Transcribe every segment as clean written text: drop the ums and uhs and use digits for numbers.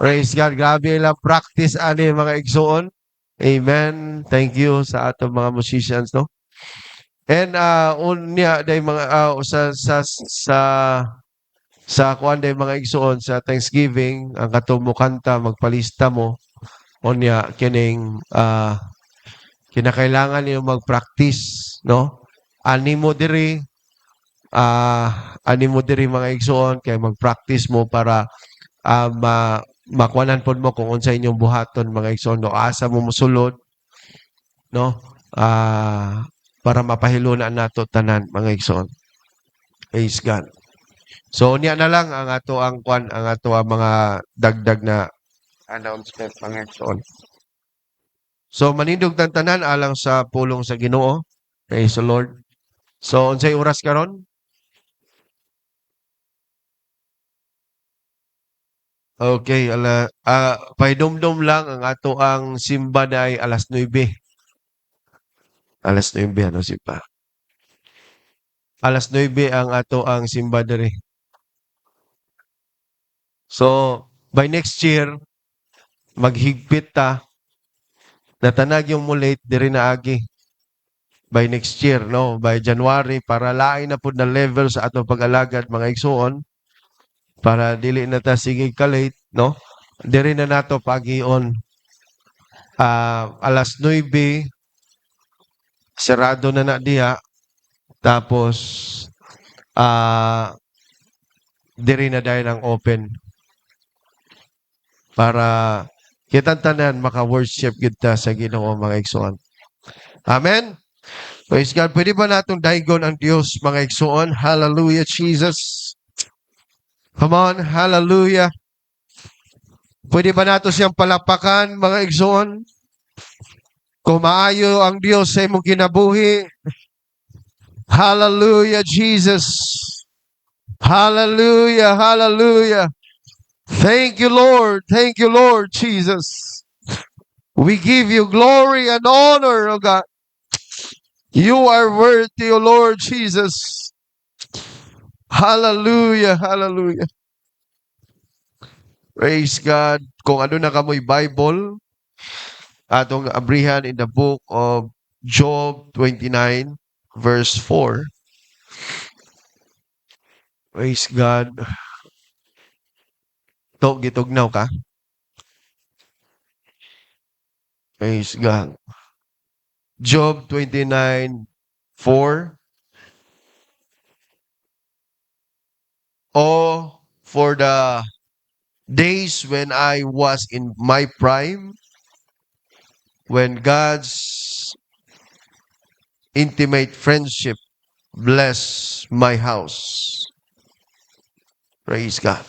Praise God. Grabe lang practice ani mga igsoon. Amen. Thank you sa atong mga musicians, no? And unya day mga sa kuan day mga igsoon sa Thanksgiving ang katumo kanta magpalista mo unya kining kinakailangan niyo mag-practice, no? Ani mo diri mga igsoon kay mag-practice mo para makuanan pod mo kung unsa inyong buhaton mga igsoon no asa mo mosulod no para mapahiluna nato tanan mga igsoon. Praise God. So niya na lang ang ato ang kwan ang ato ang mga dagdag na announcement mga igsoon. So manindog tan tanan alang sa pulong sa Ginoo. Praise the Lord. So unsay oras karon? Okay, pahidumdum lang ang ato ang simba ay alas 9. Alas 9 ano si pa. Alas 9 ang ato ang simba diri. So, by next year, maghigpit ta, natanag yung mulate diri na agi. By next year, no? By January, para lain na po na level sa atong pag-alagad, mga igsuon, para dili na ta sige kalate, no? Diri na nato pagion. Alas 9, sarado na diha, tapos, diri na dahil ang open para kitang tanan maka-worship kita sa Ginoo mga igsoon. Amen. Praise God. Pwede ba natong daigon ang Diyos mga igsoon? Hallelujah, Jesus. Come on, hallelujah. Pwede ba nato siyang palapakan mga igsoon? Kung maayo ang Diyos sa imong kinabuhi. Hallelujah, Jesus. Hallelujah, hallelujah. Thank you, Lord. Thank you, Lord Jesus. We give you glory and honor, O God. You are worthy, O Lord Jesus. Hallelujah, hallelujah. Praise God. Kung ano na kamoy Bible, atong abrihan in the book of Job 29, verse 4. Praise God. Gitugnaw ka? Praise God. Job 29, 4. Oh, for the days when I was in my prime, when God's intimate friendship bless my house. Praise God.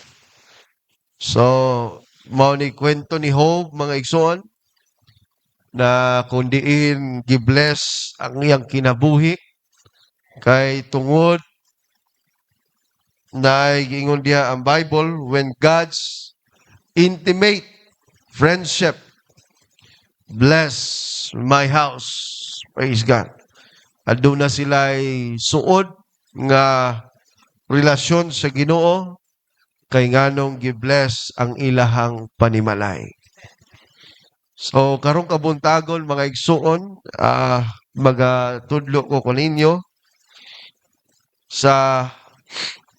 So, mao ni kwento ni Job mga igsoon na kundiin gibless ang iyang kinabuhi kay tungod na giingon diha ang Bible when God's intimate friendship bless my house. Praise God. Aduna sila'y suod nga relasyon sa Ginoo kay nganong gibless ang ilahang panimalay. So karong kabuntagon mga igsuon, magatudlo ko kaninyo sa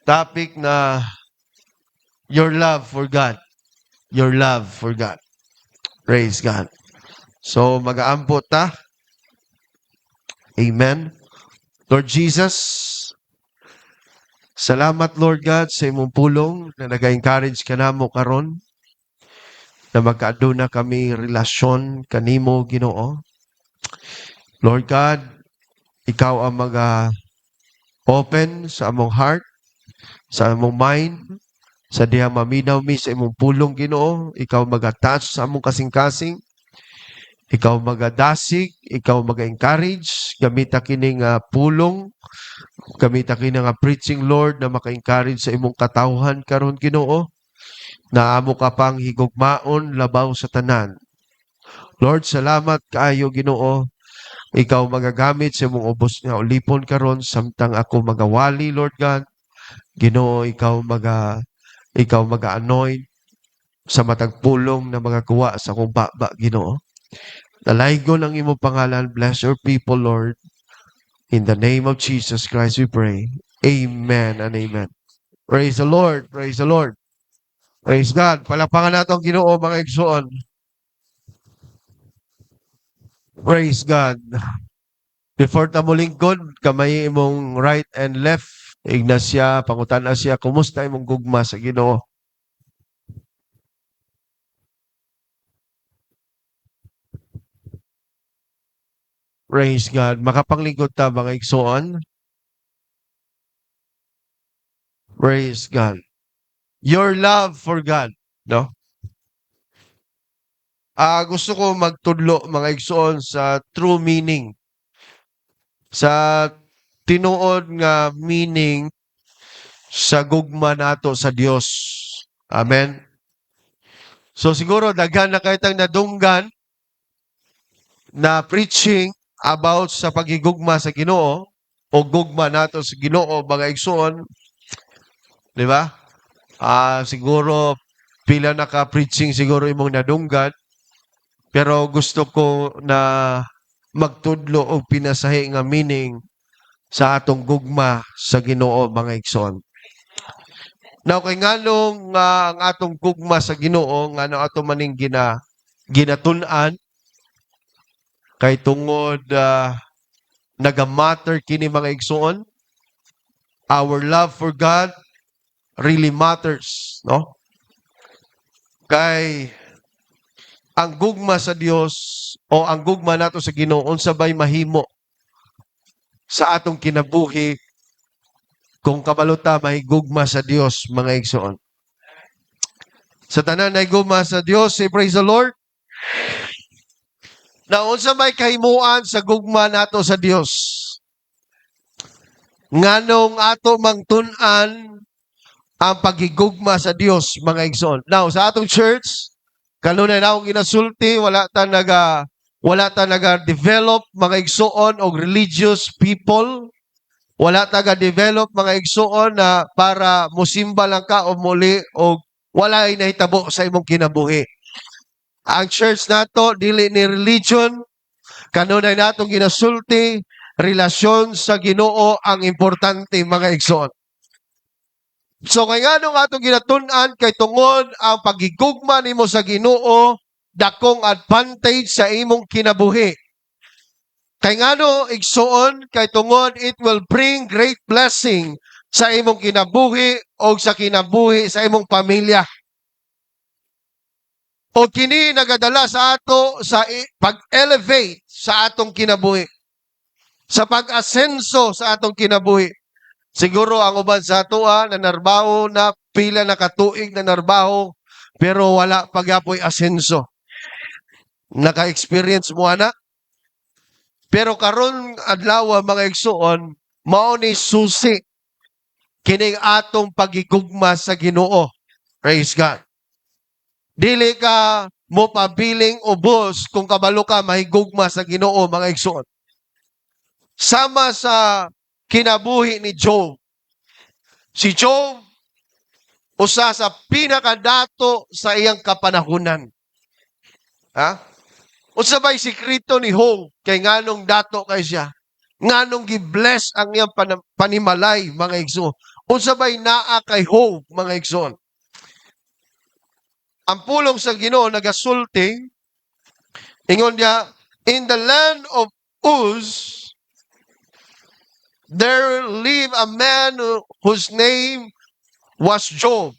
topic na your love for God. Your love for God. Praise God. So mag-aambot ta. Amen. Lord Jesus, salamat Lord God sa imong pulong na nag-encourage ka namo karon na magkaaduna kami relasyon kanimo Ginoo. Lord God, ikaw ang open sa among heart, sa among mind, sa diha maminaw mi sa imong pulong Ginoo. Ikaw mag-attach sa among kasing-kasing. Ikaw magadasig, ikaw mag-encourage, gamita kini nga pulong, gamita kini nga preaching Lord na maka-encourage sa imong katawhan karon Ginoo. Na amo ka pang higugmaon labaw sa tanan. Lord, salamat kaayo Ginoo. Ikaw magagamit sa imong ubos nga ulipon karon samtang ako magawali Lord God. Ginoo, ikaw maga-anoint sa matag pulong na mga kuwa sa akong baba, Ginoo. Nalaygon ang imong pangalan. Bless your people, Lord. In the name of Jesus Christ we pray. Amen and amen. Praise the Lord. Praise the Lord. Praise God. Palapangan nato ang Ginoo, mga igsoon. Praise God. Before ta mo lingkod, kamay imong right and left. Ignacia, pangutan siya, kumusta imong gugma sa Ginoo? Praise God. Makapanglingkod ta, mga igsoon. Praise God. Your love for God, no? Gusto ko magtudlo, mga igsoon, sa true meaning. Sa tinuod nga meaning sa gugma nato sa Dios. Amen. So siguro daghan na kayo tang nadunggan na preaching about sa pagigugma sa Ginoo o gugma nato sa Ginoo, mga igsoon, di ba? Siguro pila naka-preaching siguro imong nadunggan, pero gusto ko na magtudlo og pinasahi nga meaning sa atong gugma sa Ginoo, mga igsoon. Now kay nganong ang atong gugma sa Ginoo ngano ato maning ginatun-an kay tungod naga-matter kini, mga igsoon. Our love for God really matters, no? Kay ang gugma sa Dios o ang gugma nato sa Ginoo unsa bay mahimo sa atong kinabuhi kung kabaluta may gugma sa Dios, mga igsoon. Sa tanan na gugma sa Dios, say praise the Lord. Na unsa may kahimuan sa gugma nato sa Dios? Nganong ato mangtun-an ang pagigugma sa Dios, mga igsoon. Now, sa atong church, kanunay na akong ginasulti, wala ta naga-develop, mga igsoon, og religious people. Wala taga-develop, mga igsoon, na para musimba lang ka o muli o wala ay nahitabo sa imong kinabuhi. Ang church nato, dili ni religion, kanunay natong ginasulti, relasyon sa Ginoo ang importante, mga igsoon. So kay nganong atong ginatun-an kay tungod ang pagigugma nimo sa Ginoo dakong advantage sa imong kinabuhi. Kay ngano igsuon kay tungod it will bring great blessing sa imong kinabuhi o sa kinabuhi sa imong pamilya. O kini nagadala sa ato sa pag-elevate sa atong kinabuhi. Sa pag-asenso sa atong kinabuhi. Siguro ang uban sa ato na narbaho na pila na katuig na narbaho pero wala pagyapoy asenso. Naka-experience mo ana? Pero karon adlaw, mga igsuon, mao ni susi kining atong pagigugma sa Ginoo. Praise God. Dili ka mo pabiling ubos kung kabalo ka mahigugma sa Ginoo, mga igsuon. Sama sa kinabuhi ni Job. Si Job, usa sa pinakadato sa iyang kapanahunan. Ha? Unsa bay sikreto ni Job kay nganong dato kay siya? Nganong gi-bless ang iyang panimalay, mga igsoon? Unsa bay naa kay Job, mga igsoon? Ang pulong sa Ginoo nagasulti, ingon niya, in the land of Uz, there lived a man whose name was Job.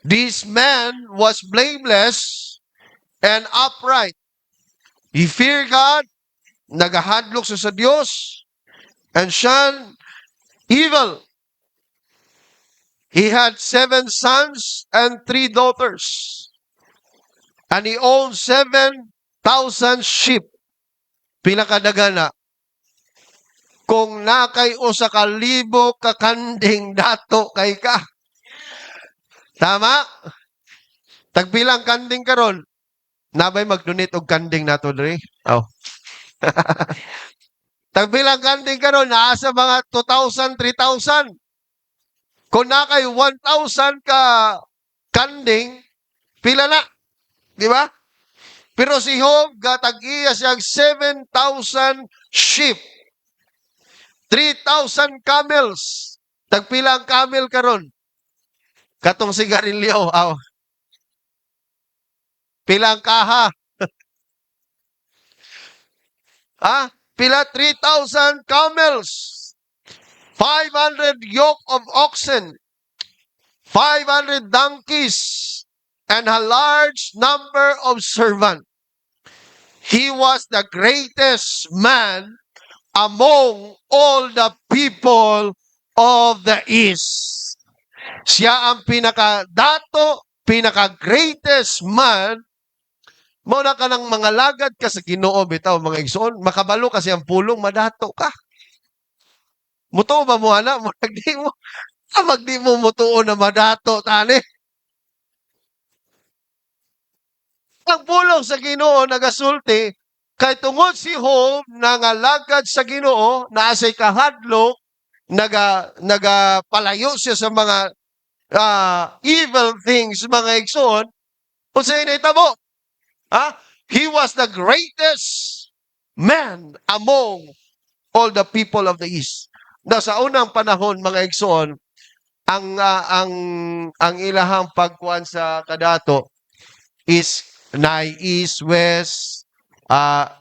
This man was blameless and upright. He feared God, nagahadlok sa Dios, and shunned evil. He had 7 sons and 3 daughters. And he owned 7,000 sheep. Pila kadagana. Kung nakay usa ka libo ka kanding dato kay ka. Tama? Tagbilang kanding karon. Nabay mag-donate og kanding nato diri. Oh. Tagbilang kanding karon naa sa mga 2,000, 3,000. Kung nakay 1,000 ka kanding, Pila na, di ba? Pero si Job, gatag-iya siyang 7,000 sheep, 3,000 camels. Tagpila ang camel karon. Katong sigarilyo, pila ang kaha. Pila 3,000 camels, 500 yoke of oxen, 500 donkeys, and a large number of servants. He was the greatest man among all the people of the East. Siya ang pinakadato, pinaka-greatest man. Muna ka ng mga lagad ka sa Ginoo bitaw mga igsoon, makabalo kasi ang pulong, madato ka. Mutuo ba mo ana? Magdi mo mutuo na madato tani. Ang pulong sa Ginoo nagasulti kay tungod si Job nangalagad sa Ginoo, naa say kahadlok, nagapalayo siya sa mga evil things, mga igsoon. Unsay nahitabo? He was the greatest man among all the people of the East. Na sa unang panahon, mga igsoon, ang ilahang pagkuan sa kadato is East, West,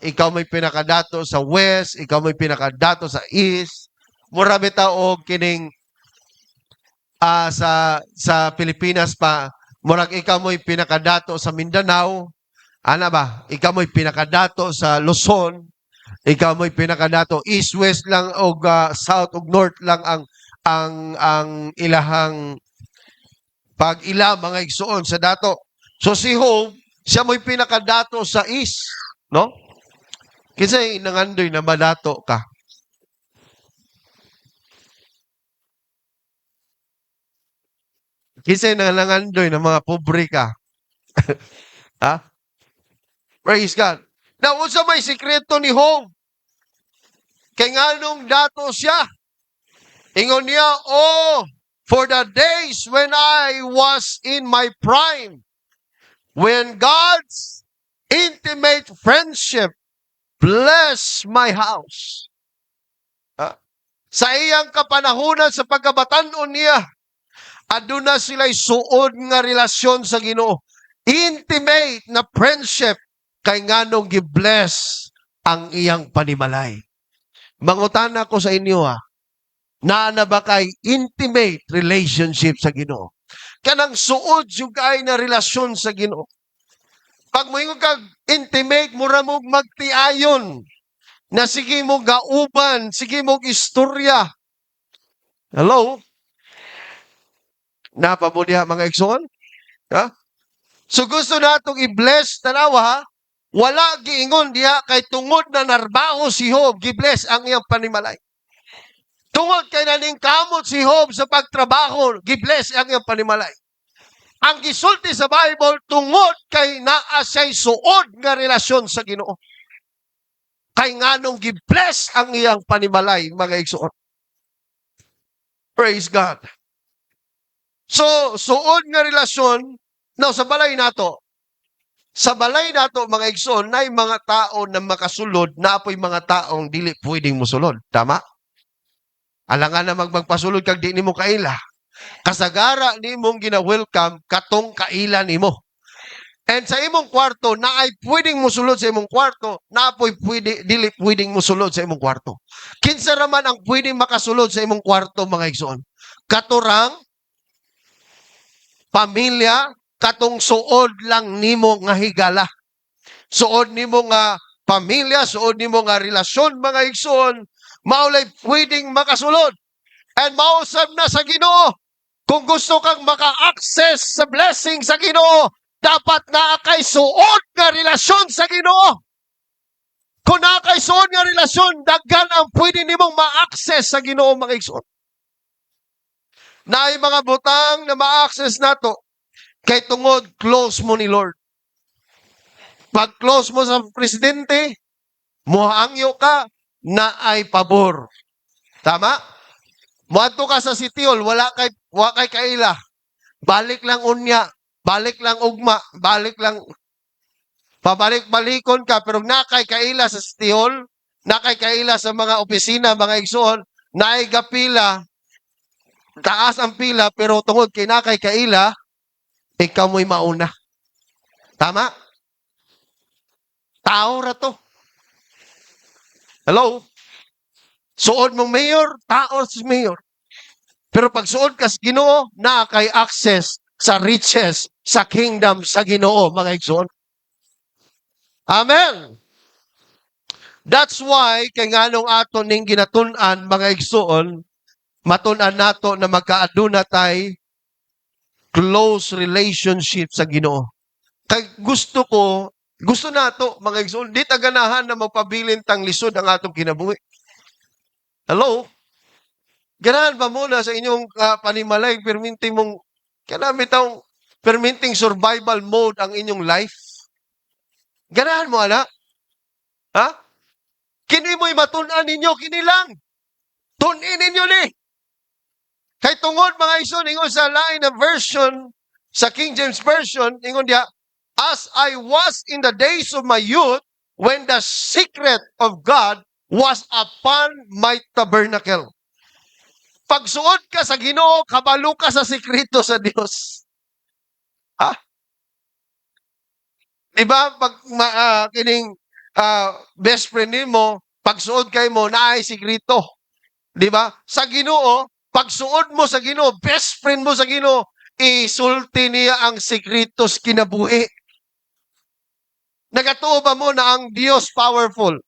ikaw may pinakadato sa West, ikaw may pinakadato sa East. Mura bitaw og kining sa Pilipinas pa, murag ikaw mo'y pinakadato sa Mindanao, ana ba? Ikaw mo'y pinakadato sa Luzon, ikaw mo'y pinakadato East, West lang og South ug North lang ang ilahang pag-ila mga igsoon sa dato. So si Job, siya mo'y pinakadato sa East, no? Kasi nangandoy na madato ka. Kasi nangandoy na mga pobre ka. Praise God. Now, unsa may sikreto ni Job? Kay nganong dato siya? Ingon niya, for the days when I was in my prime, when God's intimate friendship bless my house. Sa iyang kapanahunan sa pagkabatan-on niya, aduna sila'y suod nga relasyon sa Ginoo. Intimate na friendship kay nganong gi-bless ang iyang panimalay. Mangutana ko sa inyo na ba kay intimate relationship sa Ginoo? Kanang suod jugay na relasyon sa Ginoo. Pag moingon kag intimate, mura mo magtiayon na sige mo gauban, sige mo istorya. Hello? Napabudiha mga igsoon? So gusto natong i-bless tanawa, wala giingon diha kay tungod na narbaho si Job, gi-bless ang iyang panimalay. Tungod kay naning kamot si Job sa pagtrabaho, gi-bless ang iyang panimalay. Ang gisulti sa Bible, tungod kay naa siya'y suod nga relasyon sa Ginoo. Kay nganong gi-bless ang iyang panimalay, mga igsoon. Praise God. So, suod nga relasyon, now sa balay nato, mga igsoon, na mga tao na makasulod, na apoy mga taong dili pwedeng musulod. Tama? Alangan na magpasulod kag di nimo kaila. Kasagara ni mong gina-welcome katong kaila nimo. And sa imong kwarto, na ay pwedeng musulod sa imong kwarto, na apoy dili pwedeng musulod sa imong kwarto. Kinsa raman ang pwedeng makasulod sa imong kwarto, mga igsoon? Katurang pamilya, katong suod lang nimo nga higala. Suod nimo nga pamilya, suod nimo nga relasyon, mga igsoon, maulay pwedeng makasulod. And mausab na sa Ginoo. Kung gusto kang maka-access sa blessing sa Ginoo, dapat na kay suod nga relasyon sa Ginoo. Kung na kay suod nga relasyon, daghan ang pwede nimong ma-access sa Ginoo, mga igsoon. Na ay mga butang na ma-access nato kay tungod close mo ni Lord. Pag close mo sa presidente, muhangyo ka na ay pabor. Tama? Muadto ka sa City Hall, wala kay kaila. Balik lang unya. balik lang ugma, balik lang, pabalik-balikon ka, pero nakay kaila sa stihol, nakay kaila sa mga opisina, mga igsoon, naay gapila, taas ang pila, pero tungod kay nakay kaila, ikaw mo'y mauna. Tama? Tao ra to. Hello? Suod mong mayor, tao si mayor. Pero pag suod ka sa Ginoo, na kay access sa riches, sa kingdom sa Ginoo, mga igsoon. Amen. That's why kay nganong aton ning ginatun-an mga igsoon, matun-an nato na magkaaduna tay close relationship sa Ginoo. Kay gusto nato mga igsoon, di ta ganahan na magpabilin tang lisod ang atong kinabuhi. Hello? Ganahan ba muna sa inyong panimalay, perminting mong, kanami taong perminting survival mode ang inyong life? Ganahan mo, ana? Ha? Kini mo'y matun-an ninyo, kini lang. Tun-in ninyo ni. Kay tungod mga igsoon, ingon sa lain na version, sa King James Version, ingon diya, as I was in the days of my youth, when the secret of God was upon my tabernacle. Pagsuod ka sa Ginoo, kabalo ka sa sikreto sa Dios. Ha? Diba, pag kining best friend nimo, pagsuod kay mo, naay sikreto. Diba? Sa Ginoo, pagsuod mo sa Ginoo, best friend mo sa Ginoo, isulti niya ang sikretos kinabuhi. Nagatuo ba mo na ang Dios powerful?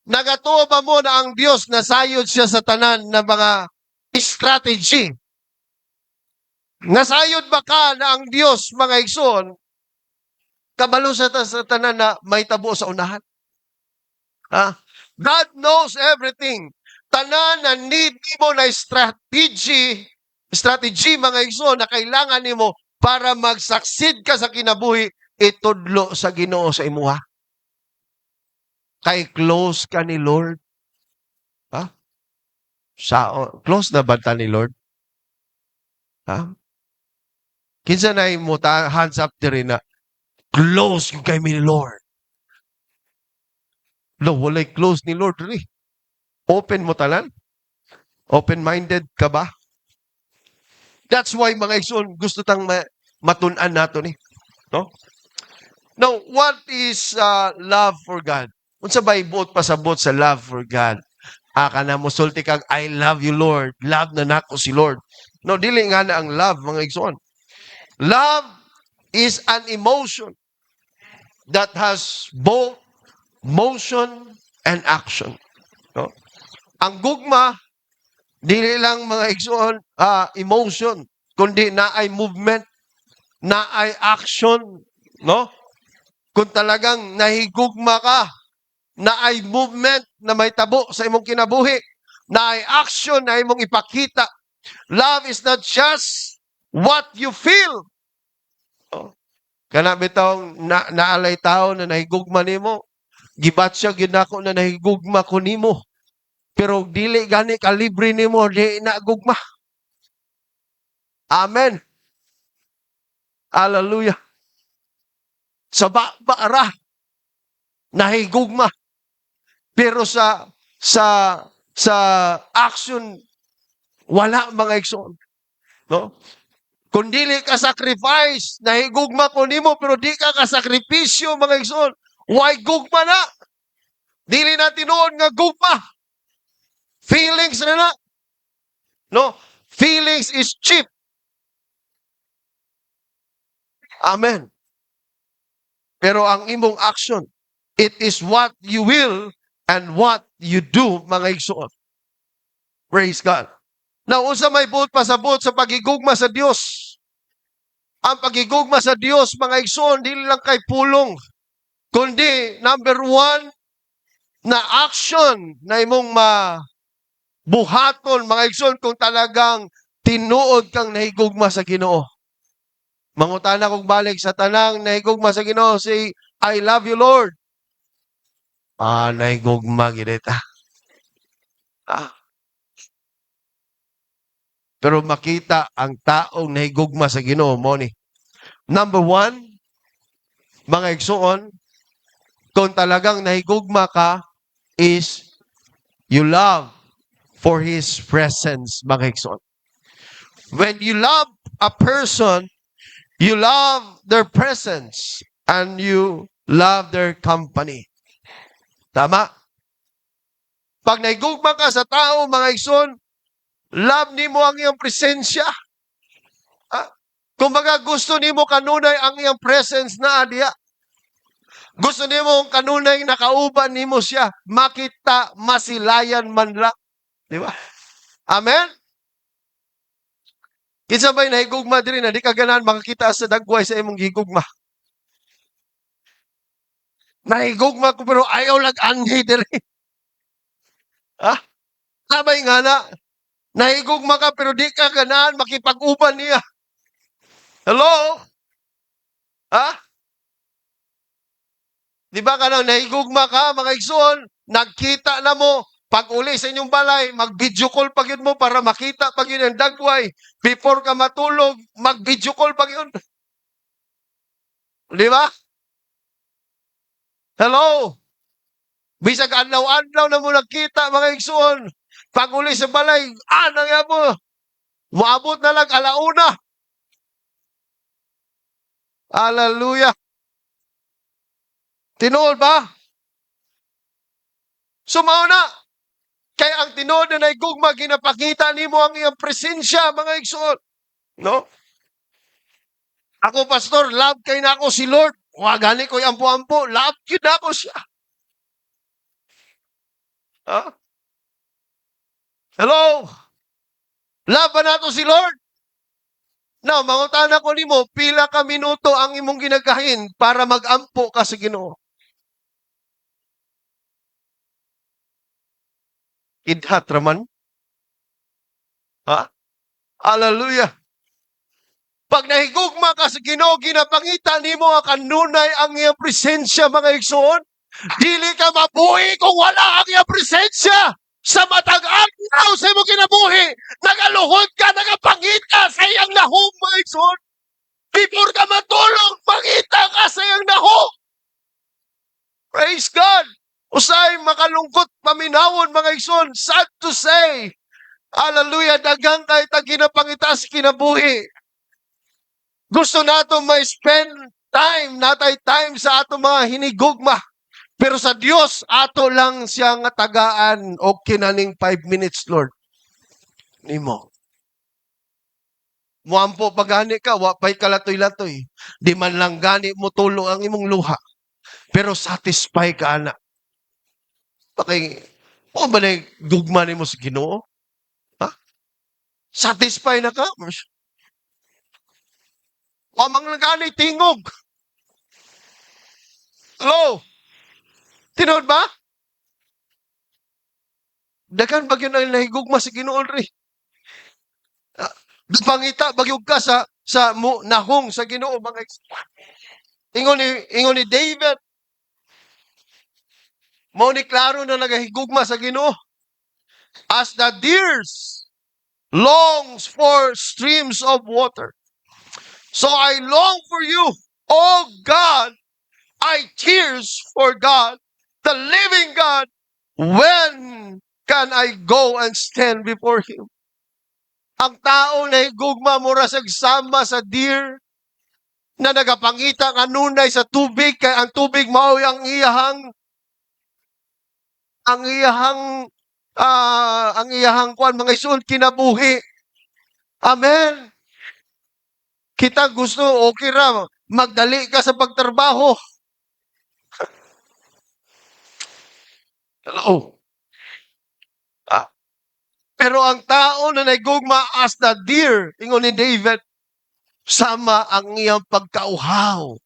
Nagatuo ba mo na ang Dios nasayod siya sa tanan na mga strategy? Nasayod ba ka na ang Dios, mga igsoon, kabalo sa tanan na may tabo sa unahan? Ha? God knows everything. Tanan na need mo na strategy mga igsoon na kailangan nimo para mag-succeed ka sa kinabuhi, itudlo sa Ginoo sa imuha. Kay close ka ni Lord. Ha? Close na ba ta ni Lord? Ha? Kinsa na mo ta hands up diri na close yung kay ni Lord. No, walay close ni Lord ri. Open mo talan? Open-minded ka ba? That's why mga igsoon gusto tang matun-an nato ni. No? Now, what is love for God? Unsa ba ibuot pasabot sa love for God? Kana mo sulti kag I love you Lord. Love na nako si Lord. No, dili nga na ang love mga igsoon. Love is an emotion that has both motion and action. No? Ang gugma, dili lang mga igsoon, emotion, kundi na ay movement, na ay action, no? Kung talagang nahigugma ka, na ay movement na may tabo sa imong kinabuhi, na ay action na imong ipakita. Love is not just what you feel. Oh. Kana bitaw naalay tao na nahigugma nimo, gibatsa gyud nako na nahigugma ko nimo. Pero dili gani kalibre nimo, di na gugma. Amen. Hallelujah. Sa baara nahigugma. Pero sa action wala mga igsoon. No? Kung dili ka sacrifice, nahigugma ko nimo pero di ka kasakripisyo mga igsoon. Why gugma na? Dili na tinuod nga gugma. Feelings na na. No? Feelings is cheap. Amen. Pero ang imong action, it is what you will and what you do, mga igsoon. Praise God. Now, unsa may buot pasabot sa pagigugma sa Dios? Ang pagigugma sa Dios, mga igsoon, dili lang kay pulong, kundi, number one, na action na imong buhaton, mga igsoon, kung talagang tinuod kang nahigugma sa Ginoo. Mangutana kong balik sa tanang nahigugma sa Ginoo, say, I love you, Lord. Nahigugma, ginita. Pero makita ang taong nahigugma sa Ginoo mo ni. Number one, mga igsoon, kung talagang nahigugma ka, is you love for His presence, mga igsoon. When you love a person, you love their presence and you love their company. Tama? Pag naigugma ka sa tao, mga igsoon, love nimo ang iyang presensya. Ah, kumbaga gusto nimo kanunay ang iyang presence na adya. Gusto nimo kanunay nakauban nimo siya, makita masilayan man lang, di ba? Amen. Kinsa bay nahigugma diri na di ka ganahan makakita sa dagway sa imong gigugma. Nahigugma ko pero ayaw lang anhi diri. Ha? Sabay nga na. Nahigugma ka pero di ka ganahan makipag-uban niya. Hello? Ha? Di ba ka nahigugma ka, mga igsoon, nagkita na mo, pag uli sa inyong balay, mag-video call pag yun mo para makita pag yun ang dagway. Before ka matulog, mag-video call pag yun. Di ba? Hello? Bisag adlaw-adlaw na mo nagkita, mga igsoon. Pag uli sa balay, nga mo, maabot na lang alauna. Hallelujah. Tinuod ba? Sumaw na. Kaya ang tinuod na naigugma, ginapakita nimo ang iyang presensya, mga igsoon. No? Ako, pastor, love kay na ako si Lord. Wagani ko'y ampo-ampo. Love yun na ako siya. Ha? Hello? Love ba nato si Lord? Now, mangutana ko nimo, pila ka minuto ang imong ginagahin para mag-ampo ka sa Ginoo? Idhat raman. Ha? Hallelujah. Pag nahigugma ka sa Ginoo, ginapangita nimo ang kanunay ang iyang presensya, mga igsoon. Dili ka mabuhi kung wala ang iyang presensya. Sa matag araw sa imo kinabuhi, nagaluhod ka, nagapangita sa iyang lahom, mga igsoon. Before ka matulog, pangita ka sa iyang lahom. Praise God. Usay makalungkot paminawon, mga igsoon. Sad to say. Hallelujah, daghang kay ta ginapangita sa kinabuhi. Gusto nato ma-spend natay time sa ato mga hinigugma. Pero sa Dios, ato lang siya nga tagaan o kinaning 5 minutes, Lord. Nimo. Muampo pagani ka, wapay kalatoy-latoy. Di man lang gani mo tulo ang imong luha. Pero satisfy ka, anak. Bakay, mo ba na gugma nimo sa Ginoo? Ha? Satisfy na ka? Wamang nagani tingog. Hello? Tinood ba? Dagan bagyo na nahigugma sa Ginoo ri. Pangita bagyog ka sa nahong sa Ginoo, mga ingon ni David. Mao ni klaro na nagahigugma sa Ginoo. As the deers longs for streams of water, so I long for you, O God. I tears for God, the living God. When can I go and stand before Him? Ang tao na higugma mura sa sama sa deer na nagapangita kanunay sa tubig, kay ang tubig mao ang iyahang kuan, mga isun kinabuhi. Amen. Kita gusto okay ra magdali ka sa pagtrabaho. Hello. Pero ang tao na naigugma as the deer, ingon ni David, sama ang iyang pagkauhaw.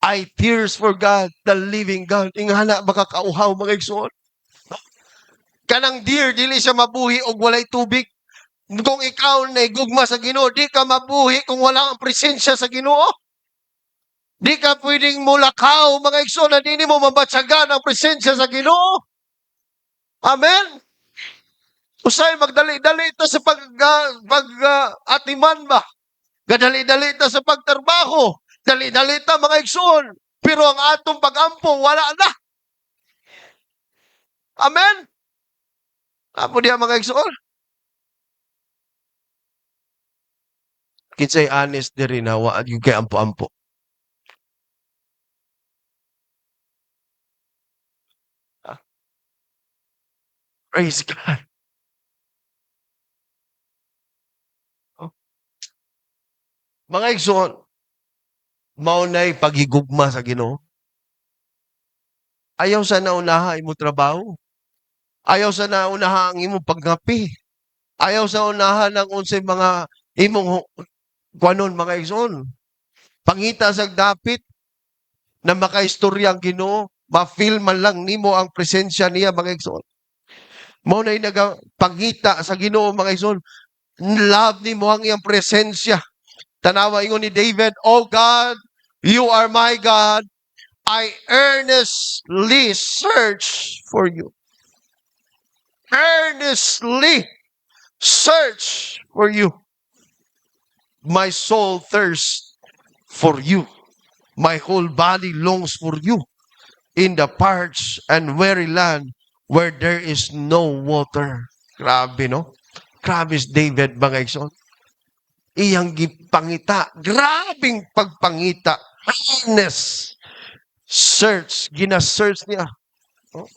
I tears for God, the living God. Ingana makakauhaw, mga igsoon. Kanang deer, dili siya mabuhi og walay tubig. Kung ikaw na igugma sa Ginoo, di ka mabuhi kung wala ang presensya sa Ginoo. Di ka pwedeng mulakaw, mga igsoon, na di mo mabatsagan ang presensya sa Ginoo. Amen. Usay magdali-dali ito sa atiman ba? Gadali-dali ta sa pagtrabaho. Dali-dali ta mga igsoon. Pero ang atong pag-ampo, wala na. Amen? Apo diya mga igsoon. Kinsay honest diri na wa yung kay ampo-ampo. Ah, praise God. Oh, mga igsoon, maunay paghigugma sa Ginoo. Ayaw sa naunaha imo trabaho. Ayaw sa naunaha ang imong pagngapi. Ayaw sa unahan ng unsay mga imong kuanon mga igsoon. Pangita sa dapit na makaistorya ang Ginoo, ma-feel man lang nimo ang presensya niya mga igsoon. Mao na pangita sa Ginoo mga igsoon. Love nimo ang iyang presensya. Tanawa ingon ni David, "Oh God, you are my God. I earnestly search for you." Earnestly search for you. My soul thirsts for you. My whole body longs for you in the parched and weary land where there is no water. Grabe, no? Grabe si David, mga igsoon. Iyang gipangita. Grabing pagpangita. Honest. Search. Gina-search niya. Oh.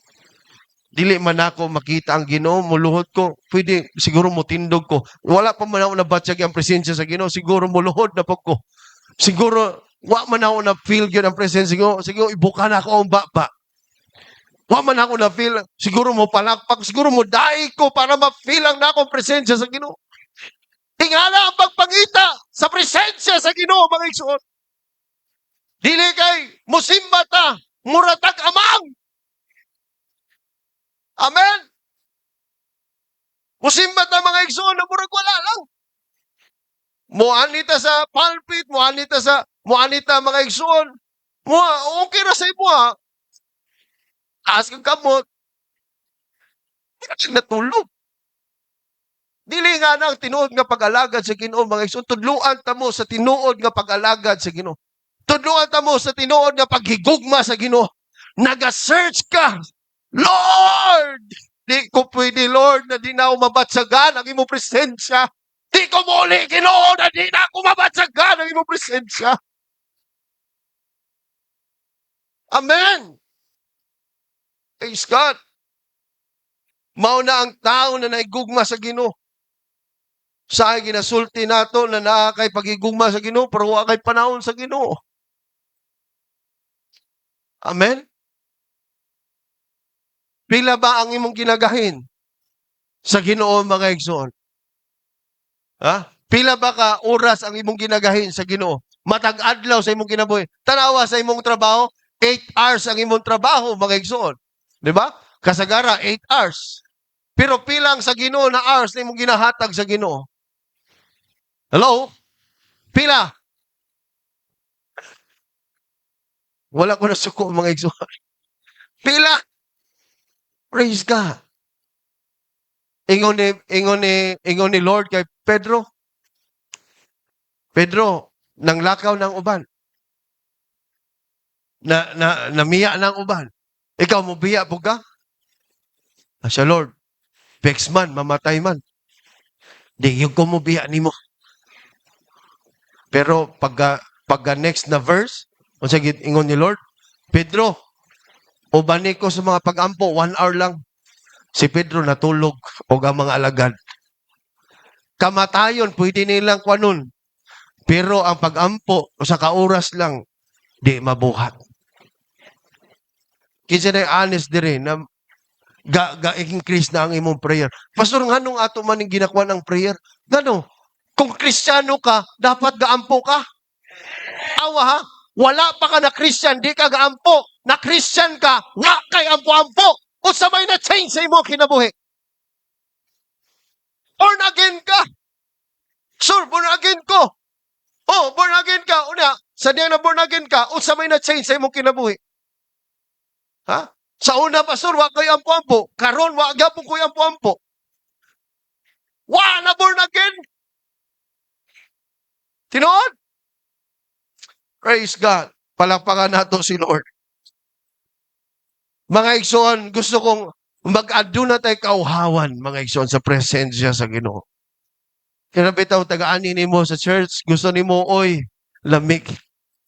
Dili man ako makita ang Ginoo, muluhod ko, pwede siguro mo tindog ko. Wala pa man ako nabatyag ang presensya sa Ginoo, siguro muluhod na po ko. Siguro wa man ako na feel gyud ang presensya ko, siguro ibuka na ako ang baba. Wa man ako na feel, siguro mo palakpak, siguro mo dai ko para ma-feel ang nako presensya sa Ginoo. Tingala ang pagpangita sa presensya sa Ginoo mga igsoon. Dili kay musimba ta, muratag amang. Amen. Musimba ta mga igsoon na murag wala lang. Muanita sa pulpit, muanita mga igsoon. Okay ra sa imo ha. Taas kang kamot. Natulog. Dili nga nang tinuod nga pag-alagad sa Ginoo mga igsoon. Tudluan ta mo sa tinuod nga pag-alagad sa Ginoo. Tudluan ta mo sa tinuod nga paghigugma sa Ginoo. Naga-search ka. Lord! Di ko pwede, Lord, na di na ako mabatsagan ang imong presensya. Di ko muli, Ginoo, na di na ako mabatsagan ang imong presensya. Amen! Praise God! Mao na ang tao na naigugma sa Ginoo. Sa ginasulti nato na naa kay pagigugma sa Ginoo, pero wa kay panahon sa Ginoo. Amen? Pila ba ang imong ginagahin sa Ginoo mga igsoon? Ha? Pila ba ka oras ang imong ginagahin sa Ginoo? Matag adlaw sa imong kinabuhi. Tanawa sa imong trabaho, 8 hours ang imong trabaho mga igsoon. Di ba? Kasagara 8 hours. Pero pilang sa Ginoo na hours na imong ginahatag sa Ginoo? Hello? Pila? Wala ko na suko mga igsoon. Pila? Praise God. Ingon ni Lord kay Pedro. Pedro, nang lakaw ng uban. Namiya ng uban. Ikaw mo biya po ka? Asya Lord, vex man, mamatay man. Di yung ko mo biya ni mo. Pero pagka next na verse, kung sige ingon ni Lord, Pedro, ubani ko sa mga pag-ampo, 1 hour lang. Si Pedro natulog o ang mga alagad. Kamatayon, pwede nilang kwanon. Pero ang pag-ampo, sa kauras lang, di mabuhat. Kinsa na honest dire na ga-increase na ang imong prayer. Pastor, nganong ato man yung ginakwa ng prayer? Gano? Kung Kristiyano ka, dapat gaampo ka. Awa ha? Wala pa ka na Christian, di ka gaampo. Na Christian ka, nga kay ampo-ampo. O sabay na change sa imong kinabuhi. Born again ka. Sir, born again ko. Oh, born again ka. Una, sa diyan na born again ka, o sabay na change sa imong kinabuhi. Ha? Sa una, pastor, wa kayo ampo-ampo. Karon, wa gyapon ko ampo-ampo. Wa na born again. Tinuod? Praise God. Palakpakan nato si Lord. Mga igsoon, gusto kong mag-ado na tayo kauhawan, mga igsoon, sa presensya sa Ginoo. Kaya bitaw tagaan nimo sa church, gusto nimo oy lamig.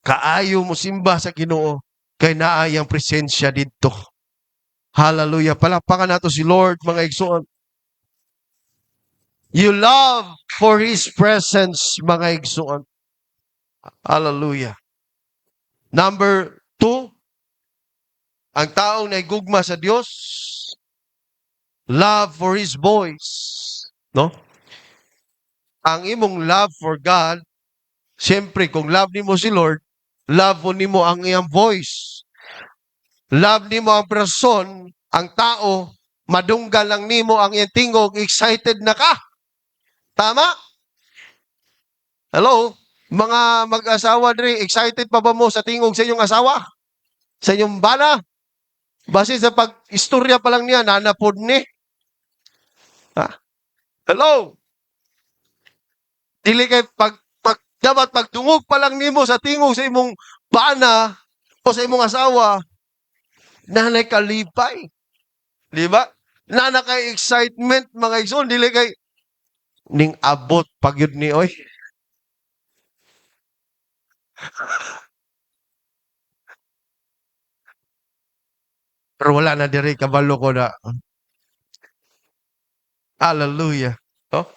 Kaayo mo simba sa Ginoo kay naay ang presensya didto. Hallelujah. Palakpakan nato si Lord, mga igsoon. You love for His presence, mga igsoon. Hallelujah. Number 2, ang taong naigugma sa Dios, love for His voice. No? Ang imong love for God, siyempre, kung love nimo si Lord, love mo nimo ang iyang voice. Love nimo ang person, ang tao, madunggal lang nimo ang iyang tingog, excited na ka. Tama? Hello? Mga mag-asawa diri, excited pa ba mo sa tingog sa inyong asawa? Sa inyong bana? Base sa pag-istorya pa lang niya, nanapod ni. Ha? Hello? Dili kay dapat pagtungog pa lang nimo sa tingog sa imong bana o sa imong asawa, nanay kalipay. Di ba? Nana kay excitement, mga igsoon, dili kay ning abot pagyud ni oy. Pero wala na diri kabalo ko na. Hallelujah. Oh?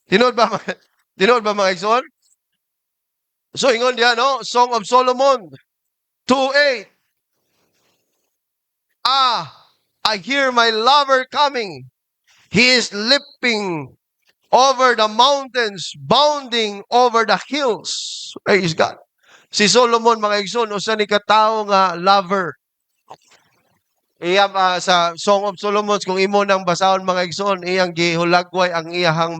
Tinuod ba? Tinuod ba, mga igsoon? So ingon diha, no? Song of Solomon 2:8. I hear my lover coming. He is leaping over the mountains, bounding over the hills. Praise God. Si Solomon, mga igsoon, usa ni katawo nga lover. Iyang sa Song of Solomon, kung imo nang basahon, mga igsoon, iyang gihulagway ang iyahang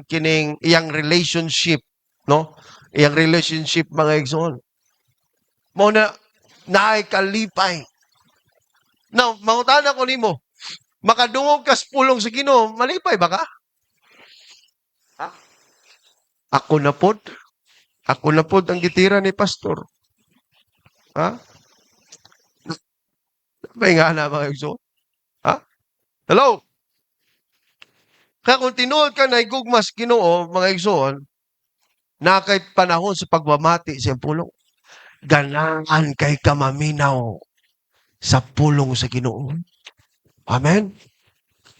kining iyang relationship, no? Iyang relationship, mga igsoon. Mao na naay kalipay. Now, mangutana ko nimo, makadungog ka sa pulong sa Ginoo, malipay ba ka? Ha? Ako na pod. Ako na pod ang gitira ni pastor. Ha? May nga na, mga igsoon. Ha? Hello? Kaya kung tinuod ka na igugmas Ginoo, mga igsoon, na kay panahon sa pagmamati sa pulong, ganahan kay kamaminaw sa pulong sa Ginoo. Amen?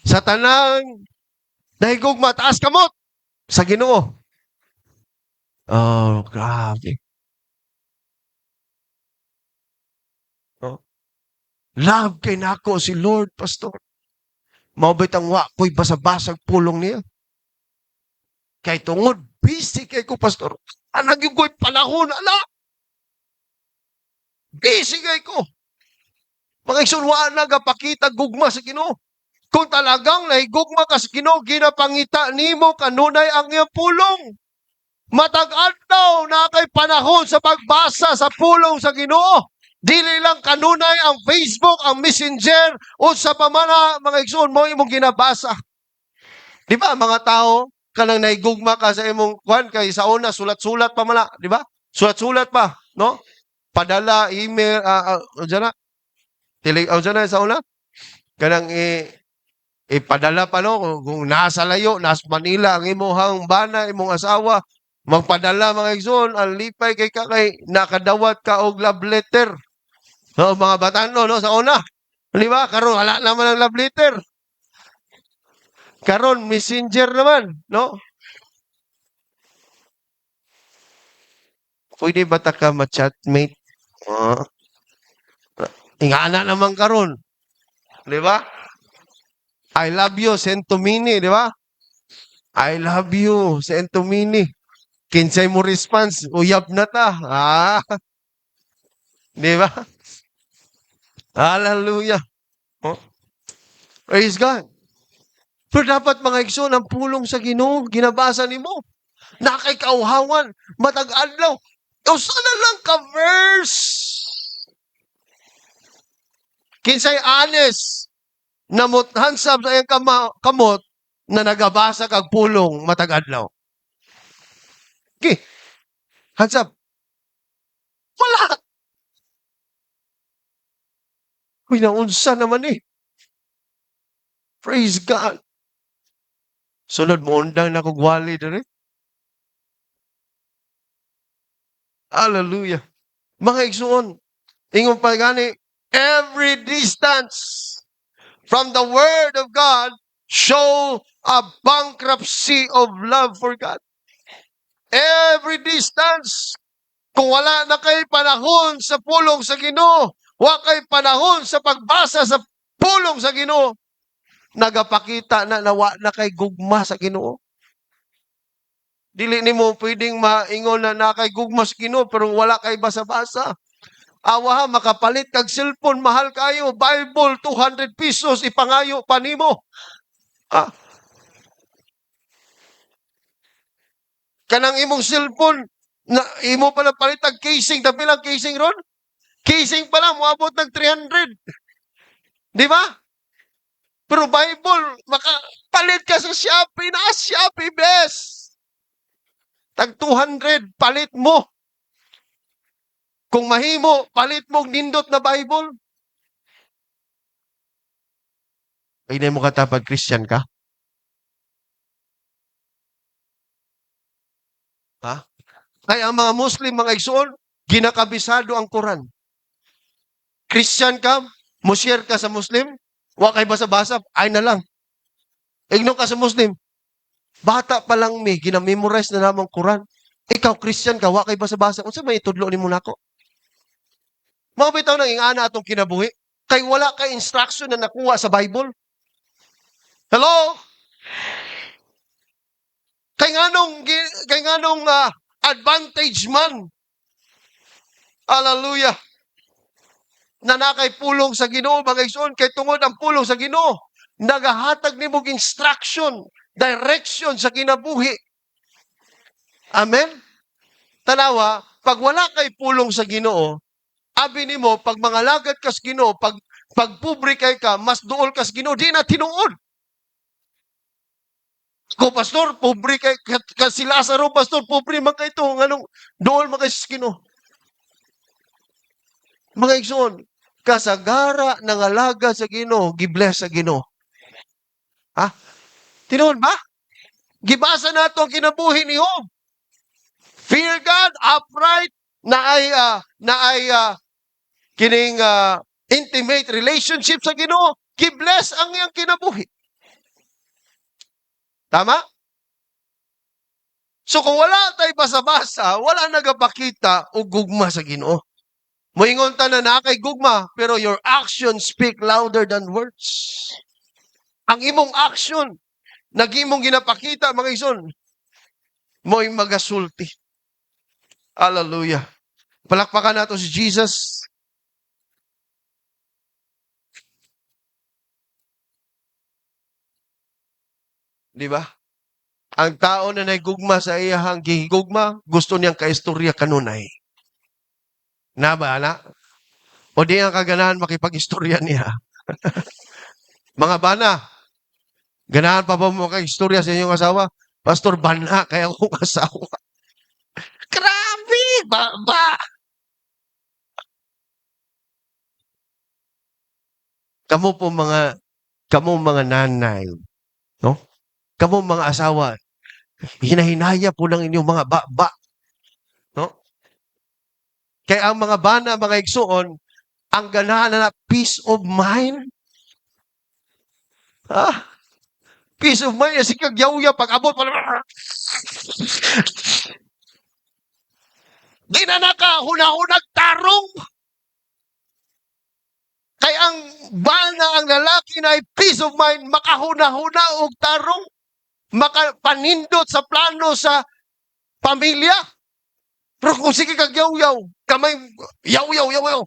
Sa tanang nahigugma, taas kamot sa Ginoo. Oh, grabe. Oh. Love kay nako si Lord, pastor. Maubit ang wa ko'y basabasag pulong niya. Kay tungod, busy kay ko, pastor. Anag yung ko'y panahon, ala. Busy kay ko. Mga igsoon, nagapakita gugma sa Ginoo. Kung talagang nahigugma ka sa Ginoo, ginapangita nimo kanunay ang iyang pulong. Matag-adlaw na kay panahon sa pagbasa sa pulong sa Ginoo. Dili lang kanunay ang Facebook, ang Messenger, o sa pamana, mga igsoon mo imong ginabasa. Di ba, mga tao, kanang naigugma ka sa imong kwan, kay sa una, sulat-sulat pa mala, di ba? Sulat-sulat pa, no? Padala, email, dyan na. Dyan na sa una. Kanang ipadala pa, no? Kung nasa layo, nasa Manila, ang imong bana, imong asawa, magpadala, mga igsoon, ang lipay kay nakadawat ka og love letter. No, mga batano, no, sa una. Di ba? Karon wala naman ang love letter. Karon messenger naman, no? Pwede ba ta ka ma-chatmate? Ingana naman karon. Di ba? I love you, send to Mini, di ba? I love you, send to Mini. Kinsay mo response, uyab na ta. Di ba? Hallelujah. Oh. Praise God. Pero dapat, mga igsoon, ang pulong sa Ginoo, ginabasa nimo. Nakay kauhawan, matag-adlaw. O sana lang ka verse. Kinsay honest, namuthansab sa iyang kamot, na nagabasa kag pulong matag-adlaw. Okay, hands up. Wala. Uy, naunsa naman eh. Praise God. Sunod mo undang na kong wali dere. Hallelujah. Mga igsuon, ingon pa gani, every distance from the Word of God show a bankruptcy of love for God. Every distance. Kung wala na kay panahon sa pulong sa Ginoo, wa kay panahon sa pagbasa sa pulong sa Ginoo, nagapakita na nawa na kay gugma sa Ginoo. Dili nimo pwedeng maingon na nakay gugma sa Ginoo pero wala kay basa-basa. Awa ha, makapalit kag cellphone, mahal kayo, Bible, 200 pesos, ipangayo pa nimo. Ah, kanang imong cellphone, na imo pala palitag casing, tapi lang casing ron? Casing pa lang, moabot ng 300. Di ba? Pero Bible, makapalit ka sa Shopee na, Shopee best. Tag 200, palit mo. Kung mahimo, palit mo nindot na Bible. Ay, na mo katapad, Christian ka? Ha? Ay, ang mga Muslim, mga igsoon, ginakabisado ang Quran. Christian ka, mushare ka sa Muslim, wa kay basa-basa, ay na lang. Igno ka sa Muslim, bata pa lang may ginamemorize na namang Quran. Ikaw, Christian ka, wa kay basa-basa. Unsa may itudlo ni mo nako? Mga bitaw nang ingana atong kinabuhi. Kay wala kay instruction na nakuha sa Bible. Hello? Kay nganong advantage man. Hallelujah. Na nakay pulong sa Ginoo, mga igsoon, kay tungod ang pulong sa Ginoo, nagahatag nimo instruction, direction sa kinabuhi. Amen? Tanawa, pag wala kay pulong sa Ginoo, abi nimo pag mangalagad kas Ginoo, pag pobre kay ka, mas duol kas Ginoo, di na tinuod. Ko pastor, pobre kay si Lazaro, pastor, pobre man kay to, nganong duol man kay sa Ginoo. Mga igsoon, kasagara ng alaga sa Ginoo, gibless sa Ginoo. Ha? Tinuod ba? Gibasa nato ang kinabuhi ni Job. Fear God, upright, na ay kining intimate relationship sa Ginoo, gibless ang iyang kinabuhi. Tama? So kung wala tay basa-basa, wala nagapakita og gugma sa Ginoo. Moingon ta na kay gugma, pero your actions speak louder than words. Ang imong action, nagimong ginapakita, mga ison, mo'y magasulti. Hallelujah. Palakpakan nato si Jesus. Di ba? Ang tao na naigugma sa iyahang gihigugma, gusto niyang kaistorya kanunay. Na ba, na? O di ang kaganahan makipag-istorya niya. Mga bana, ganahan pa ba mo kag-istorya sa inyong asawa? Pastor, bana, kaya akong asawa. Grabe! Ba? Kamo mga nanay, no? Kamo mga asawa, hinahinaya po ng inyong mga ba, no? Kaya ang mga bana, mga igsuon, ang ganahan na peace of mind. Ha? Peace of mind, si kagyaw-yaw, pag-abot, di na nakahunahunag tarong. Kaya ang bana, ang lalaki na ay peace of mind, makahuna-huna og tarong, makapanindot sa plano sa pamilya. Pero kung sige kag yaw-yaw, kamay, yaw-yaw.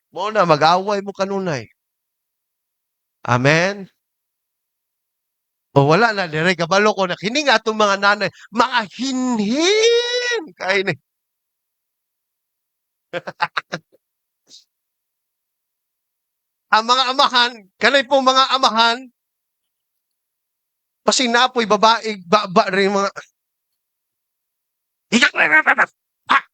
Mo na, mag-away mo kanunay. Amen? O wala na, dire kabalo ko na, kini nga itong mga nanay, mga hinhin, kain eh. Ang mga amahan, kanay pong mga amahan, pasinapoy, babae, baba rin mga, Ah,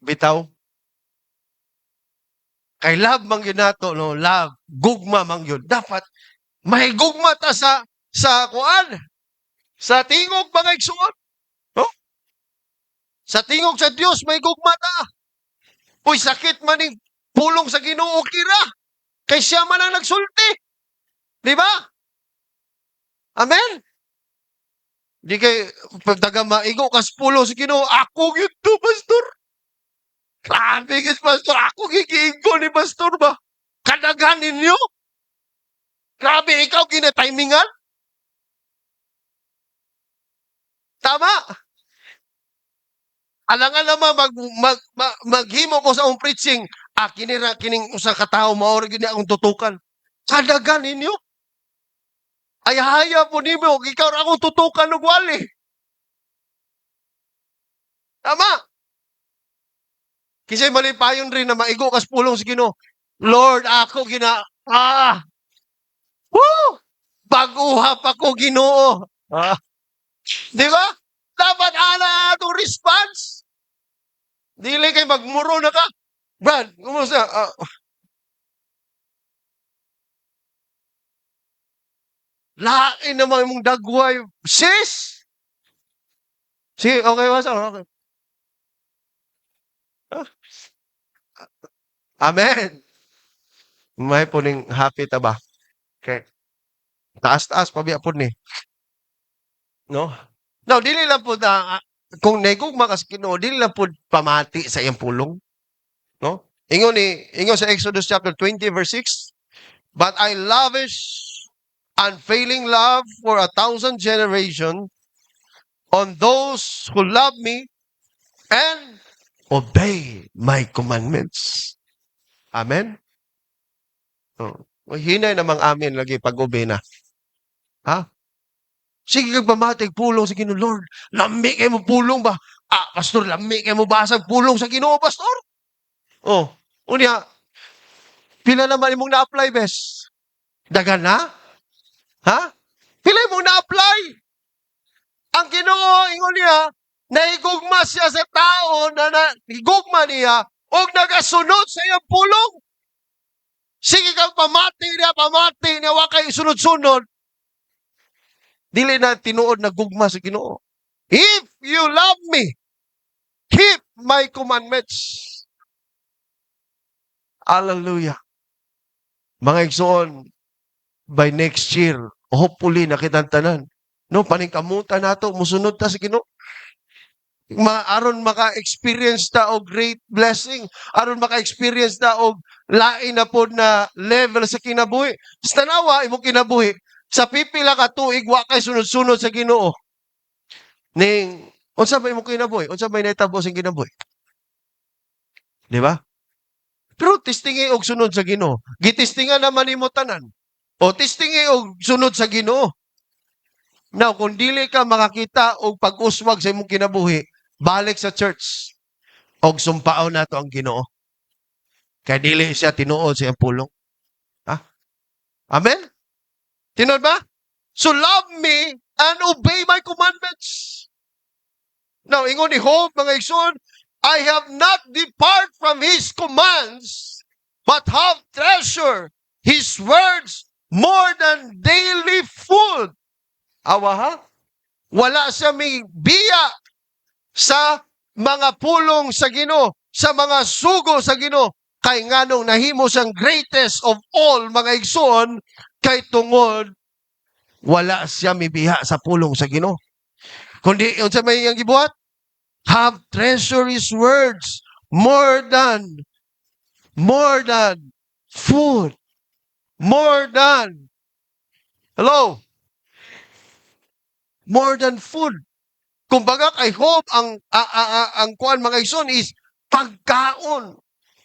bitaw. Kay love man yun nato, no? Love. Gugma man yun. Dapat may gugma ta sa kuan. Sa tingog mga igsuon. No? Sa tingog sa Dios may gugma ta. Uy, sakit man ning pulong sa Ginoo kira. Kay siya man ang nagsulti. Di ba? Amen? Di kay pagdaga maigo kas pulo sa Ginoo, ako yun to, pastor. Grabe kas pastor, ako gigiingo ni pastor ba? Kadaghan ninyo? Grabe, ikaw kinatimingan? Tama. Alangan naman maghimo ko sa akong preaching, kinira kining usa ka tawo mao ra gyud akong tutukan. Kadaghan ninyo? Ay haya po nimo ikaw ra akong tutukan og wali. Tama. Kisay malipayon rin na maigo kas pulong sa Ginoo. Lord, ako woo! Baguha pa ko Ginoo. Di ba? Dapat ana atong response. Dili kay magmuro na ka. Brad, kumusta? Lain naman mong dagway. Sis! Sige, okay ba? Okay. Amen. May puning happy ta ba? Okay. Taas-taas pabiya po ni. No? Now, dili lang po kung negugma kas Ginoo, dili lang po pamati sa iyang pulong. No? Ingon sa Exodus chapter 20 verse 6, but I lavish unfailing love for 1,000 generations on those who love me and obey my commandments. Amen? Oh. Hinay namang amin lagi pag-obey na. Ha? Sige kag pamatig pulong sa Ginoo, Lord. Lami kay mo pulong ba? Pastor, lami kay mo basag pulong sa Ginoo, pastor. Oh, unya, pila naman imong na-apply, bes? Dagan na? Ha? Pila imong na-apply? Ang Ginoo ingon niya, naigugma siya sa tao na naigugma niya o nagasunod sa iyang pulong. Sige kang pamati niya, wa kay sunod-sunod. Dili na tinuod na gugma sa Ginoo. If you love me, keep my commandments. Hallelujah. Mga igsoon, by next year, hopefully nakitang tanan. No, paningkamutan nato, musunod ta sa Ginoo. Aron maka-experience ta og great blessing, aron maka-experience ta og lain na pod na level sa kinabuhi. Sa tanawa imong kinabuhi, sa pipila ka tuig wa kay sunod-sunod sa Ginoo. Ning unsa ba imong kinabuhi? Unsa ba nahitabo sa kinabuhi? Di ba? Pero testingi og sunod sa Ginoo. Gitistingan naman nimo tanan. O testingi og sunod sa Ginoo. Now, kung dili ka makakita og pag-uswag sa imong kinabuhi, balik sa church. Og sumpaon nato ang Ginoo. Kaya dili siya tinuod sa iyang pulong. Ha? Amen? Tinuod ba? So love me and obey my commandments. Now, ingon ni Job, mga igsoon, I have not depart from His commands, but have treasure His words more than daily food. Awa ha? Wala siya may biya sa mga pulong sa Ginoo, sa mga sugo sa Ginoo, kay nganong nahimo siyang greatest of all mga igsoon, kay tungod wala siya may biya sa pulong sa Ginoo. Kundi unsa may iyang gibuhat? Have treasure His words more than food, more than more than food. Kumbaga kay Job ang kuan mga igsoon is pagkaon.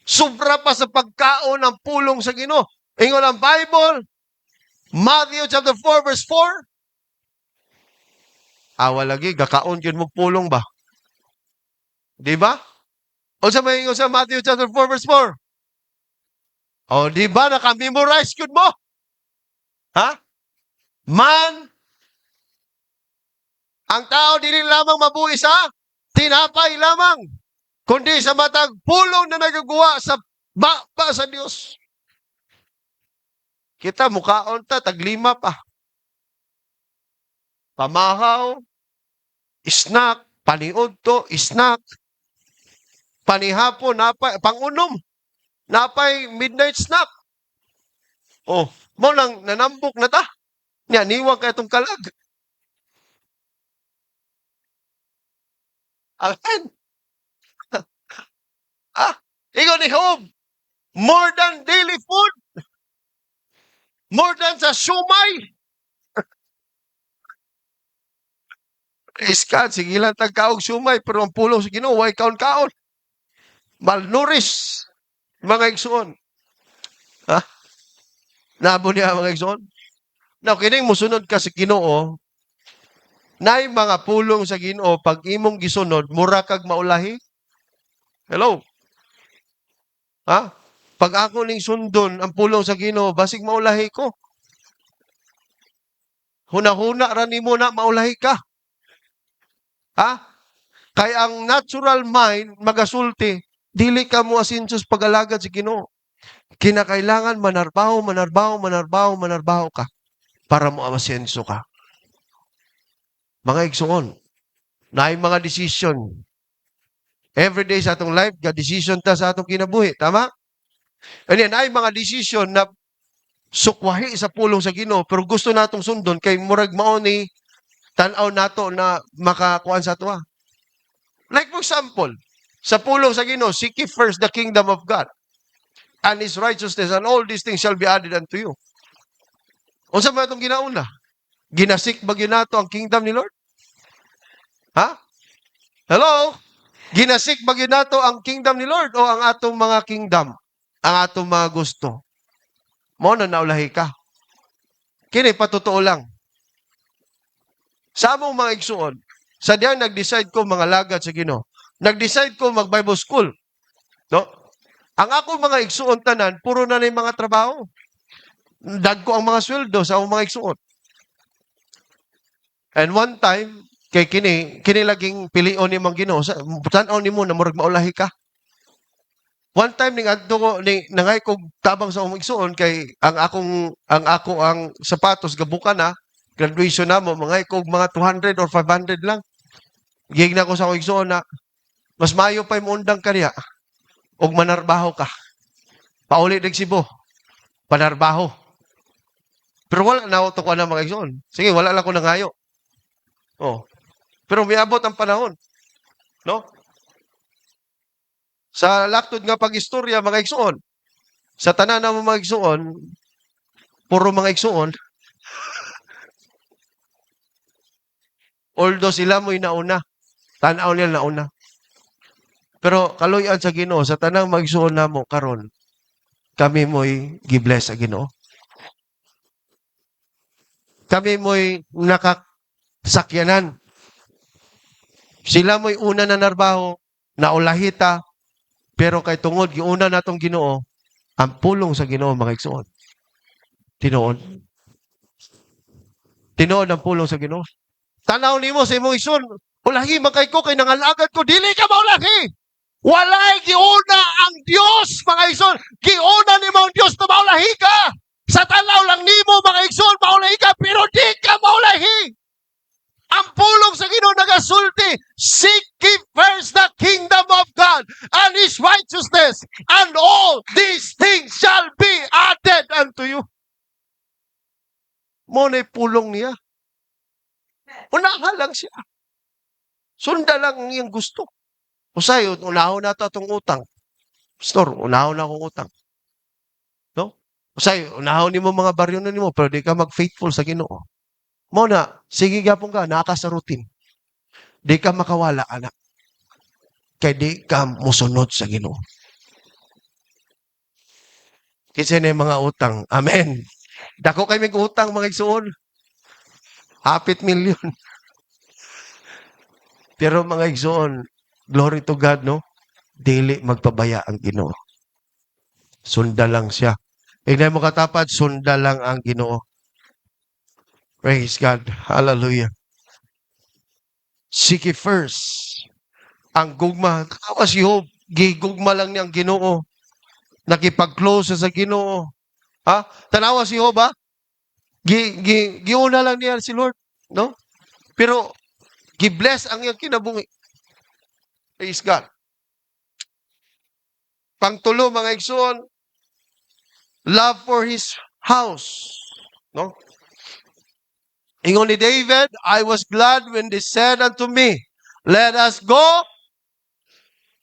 Sobra pa sa pagkaon ang pulong sa Ginoo. Ingon ang Bible, Matthew chapter 4 verse 4. Awa lagi gakaon gyud mo pulong ba? Di ba? Unsa may ingon sa Matthew chapter 4 verse 4? O di ba naka-memorize gyud mo? Ha? Man, ang tao dili lamang mabuhi sa tinapay lamang, kundi sa matag pulong na nagagawa sa baba sa Dios. Kita mukhaon ta taglima pa. Pamahaw, snack, paniod to, snack, panihapon, napay, pangunom, napay midnight snack. Oh, mo lang nanambok na ta. Nya niwang kay itong kalag. Amen. Ikaw ni Job, more than daily food, more than sa sumay. Iskat, sige lang tagkaog sumay, pero ang pulong sa Ginoo, way kaon-kaon. Malnourished, mga igsoon. Ha? Nabo niya mga igsoon? Now, kining musunod ka sa Ginoo, nay mga pulong sa Ginoo, pag imong gisunod, mura kag maulahi. Hello? Ha? Pag ako ning sundon ang pulong sa Ginoo, basig maulahi ko. Huna-huna ra nimo na maulahi ka. Ha? Kay ang natural mind magasulti, dili ka mo asinsos pag-alagad sa Ginoo. Kinakailangan manarbaho ka para mo amasenso ka. Mga igsoon, naay mga decision. Everyday sa atong life, ga-decision ta sa atong kinabuhi. Tama? And then, ay mga decision na sukwahi sa pulong sa Ginoo pero gusto natong sundon kay murag mao ni tan-aw nato na makakuan sa ato. Like for example, sa pulong sa Ginoo, seek ye first the kingdom of God and His righteousness, and all these things shall be added unto you. Unsa man itong ginauna? Ginasik ba nato ang kingdom ni Lord? Ha? Hello? Ginasik ba nato ang kingdom ni Lord o ang atong mga kingdom? Ang atong mga gusto? Mo na naulahi ka. Kini patotoo lang. Sa among mga igsuon, sa diyan nag-decide ko mga lagad sa Ginoo. Nag-decide ko mag-Bible school. No? Ang ako mga igsuon tanan, puro na ng mga trabaho. Dagko ang mga sweldo sa akong mga igsuon. And one time, kay kini laging pilion ni mga Ginoo, tan-aw nimo na murag maulahi ka. One time ning adto ko ni nangay kog tabang sa akong igsuon kay ang ako ang sapatos gabuka na graduation na mo mangay kog mga 200 or 500 lang. Gigna ko sa akong igsuon na mas maayo pa mo undang kaniya og manarbaho ka. Pauli dig Cebu. Panarbaho. Pero wala na ako to na mga igsoon. Sige, wala lang ko nangayo. Oh. Pero miabot ang panahon. No? Sa laktod nga pag-istorya, mga igsoon, sa tanan ng mga igsoon, puro mga igsoon, although sila mo'y nauna, tanaw nila nauna. Pero kaluyan sa Ginoo, sa tanang mga igsoon namo karon, kami mo'y gibless sa Ginoo. Kami mo'y nakasakyanan. Sila mo'y una na narbaho, naulahita, pero kay tungod, giuna natong Ginoo, ang pulong sa Ginoo mga igsoon. Tinuod. Tinuod ang pulong sa Ginoo. Tanaw nimo sa imong igsoon, ulahi makay ko kay nangalagad ko, dili ka maulahi. Walay giuna ang Dios mga igsoon. Giuna nimo ang Dios na maulahi ka. Sa tanaw lang nimo mga igsoon maulahi ka, pero di ka maulahi. Ang pulong sa Ginoo nagasulti, seek ye first the kingdom of God and His righteousness, and all these things shall be added unto you. Mo na pulong niya. Unahan lang siya. Sunda lang ang iyang gusto. Usay, unahon na ito itong utang. Pastor, unahon na akong utang. No? Usay, unahon ni mo mga baryo na ni mo, pero di ka mag-faithful sa Ginoo. Mo na, sige gapon ka, naka sa routine. Di ka makawala, anak. Kaya di ka musunod sa Ginoo. Kasi na yung mga utang. Amen. Dako kay may utang, mga igsoon. Hapit milyon. Pero mga igsoon, glory to God, no? Dili magpabaya ang Ginoo. Sunda lang siya. Ignay mo katapat, sunda lang ang Ginoo. Praise God. Hallelujah. Seek ye first ang gugma. Tanawa si Job, gigugma lang niyang Ginoo. Nakipag-close siya sa Ginoo. Ha? Tanawa si Job, ha? Giuna lang niya si Lord. No? Pero, gi-bless ang iyang kinabuhi. Praise God. Pangtulo, mga igsoon, love for His house. No? Ingon ni David, I was glad when they said unto me, let us go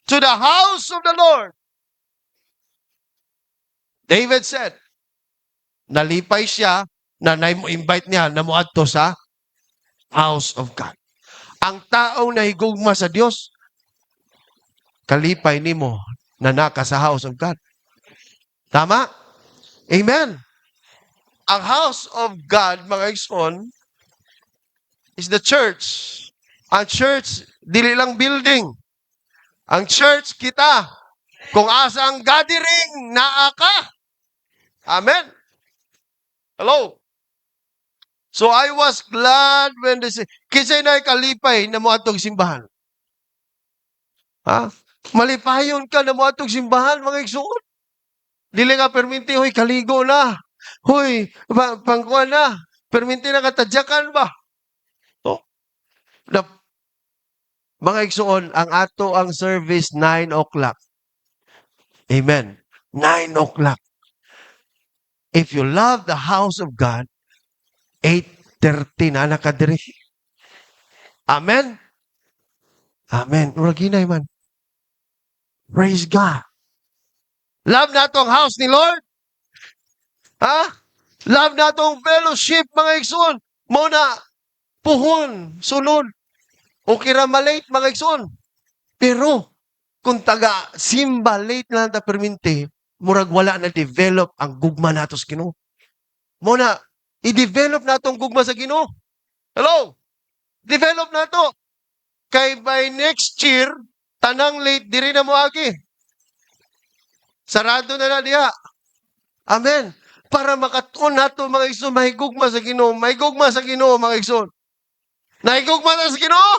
to the house of the Lord. David said, nalipay siya na na-invite niya na muadto sa house of God. Ang taong nahigugma sa Dios, kalipay nimo na naka sa house of God. Tama? Amen. Ang house of God, mga igsoon, is the church. Ang church, dili lang building. Ang church, kita. Kung asa ang gathering, naa ka. Amen. Hello. So I was glad when they say, kisay na kalipay na mo atong simbahan. Ha? Malipayon ka na mo atong simbahan, mga igsoon. Dili nga perminti, hoy, kaligo na. Hoy, pangkuan na. Perminti na katadyakan ba? Oh. Na, mga igsoon, ang ato ang service 9 o'clock. Amen. 9 o'clock. If you love the house of God, 8:30 na nakadiri. Amen? Amen. Uraginay man. Praise God. Love na ang house ni Lord. Ha? Love na ang fellowship, mga igsoon. Muna, puhon, sunod. Okay ra malate, mga igsoon. Pero, kung taga simba late na ta perminti, murag wala na develop ang gugma nato sa Ginoo. Muna, i-develop natong gugma sa Ginoo. Hello? Develop nato. Kay by next year, tanang late diri na mo agi. Sarado na diha. Amen. Para makatuon nato mga igsoon, mahigugma sa Ginoo, mahigugma sa Ginoo, mga igsoon. Nahigugma na sa Ginoo.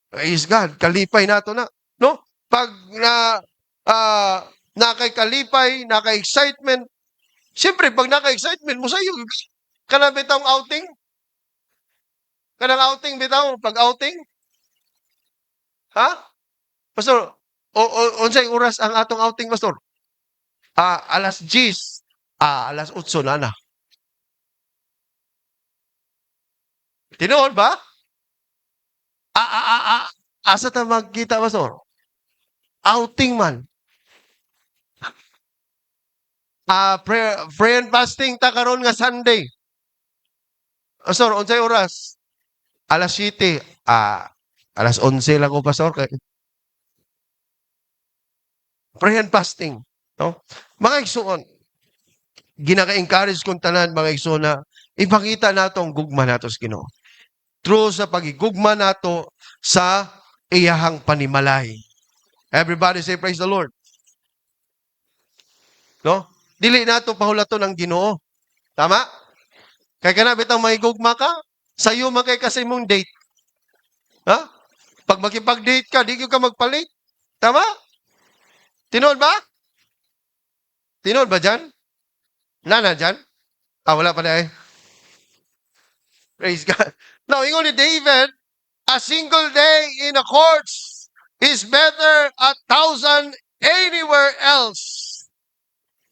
Praise God, kalipay nato na, no? Pag nakay kalipay, nakay excitement, siyempre pag nakay excitement mo sayo, kana bitang outing? Kanang outing bitaw, pag outing? Ha? Pastor, unsay oras ang atong outing, pastor? Alas 10. Alas 8 na na. Tinuod ba? Asa ta magkita, pastor? Outing man. Prayer and fasting ta karon nga Sunday. Pastor, unsay oras? Alas 7. Alas 11 lang ko, pastor. Prayer and fasting. No? Mga igsoon, ginaka-encourage kong tanan, mga igsoon, na ipakita nato ang gugma nato sa Ginoo. True sa pagigugma nato sa iyahang panimalay. Everybody say praise the Lord. No? Dili nato pahulaton ang Ginoo. Tama? Kaya kana bitang mahigugma ka, sayo man kay kasi mong date. Ha? Pag makipag-date ka, di ka magpalit. Tama? Tinood ba? Tinood ba dyan? Nana dyan? Wala pa na eh. Praise God. Now, ingon ni David, a single day in the courts is better 1,000 anywhere else.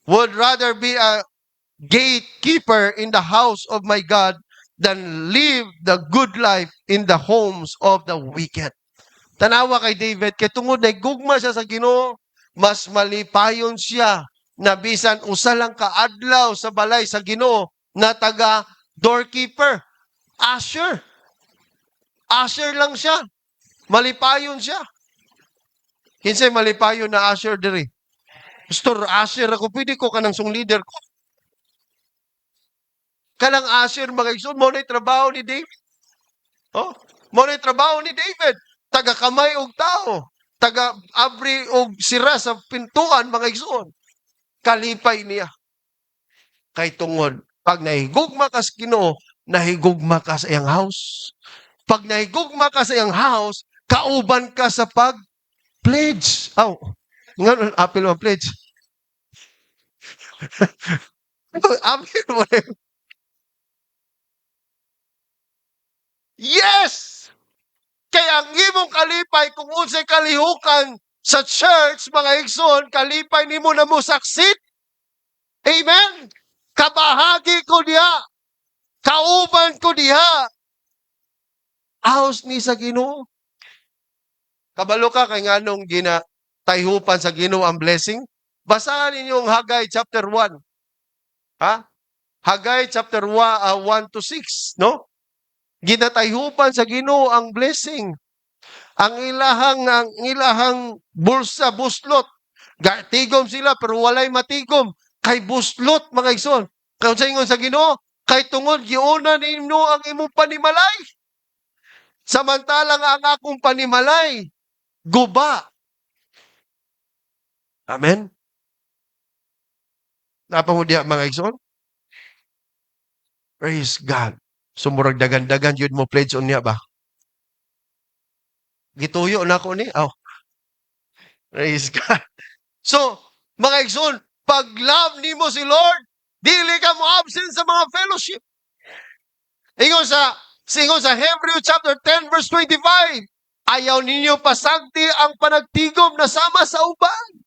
Would rather be a gatekeeper in the house of my God than live the good life in the homes of the wicked. Tanawa kay David, kay tungod na gugma siya sa Ginoo, mas malipayon siya na bisan usa lang kaadlaw sa balay sa Ginoo na taga doorkeeper. Usher. Usher lang siya. Malipayon siya. Kinsay malipayon na usher diri? Pastor, usher ako, pwede ko kanang song leader ko. Kanang usher, mga igsoon, mo na trabaho ni David. Oh, mo na trabaho ni David. Taga kamay og tao. Taga abri og sira sa pintuan, mga igsoon. Kalipay niya. Kay tungod, Pag nahigugma ka sa Ginoo, nahigugma ka sa iyang house. Pag nahigugma ka sa iyang house, kauban ka sa pledge. Aw, nga apil mo pledge. Apil mo rin. Yes! Kaya ang imong kalipay kung unsay kalihukan sa church, mga igsoon, kalipay nimo na mo saksit. Amen? Kabahagi ko diha. Kauban ko diha. House ni sa Ginoo. Kabalo ka kay nganong tayhupan sa Ginoo ang blessing? Basahan ninyo ang Haggai chapter 1. Ha? Haggai chapter 1 to 6, no? Ginatayhupan sa Ginoo ang blessing. Ang ilahang bulsa buslot. Tigom sila pero walay matigom. Kay buslot mga igsoon. Kung sa ingon sa Ginoo, kay tungod giuna ninyo ang imong panimalay. Samantalang ang akong panimalay guba. Amen. Napamudya mga igsoon. Praise God. Sumurag dagan-dagan yun mo pledge on niya ba? Gituyo na ko ni. Oh, praise God. So, mga igsoon, pag love nimo si Lord, dili ka mo absent sa mga fellowship. Ingon sa Hebrews chapter 10 verse 25, ayaw ninyo pasagdi ang panagtigom na sama sa uban.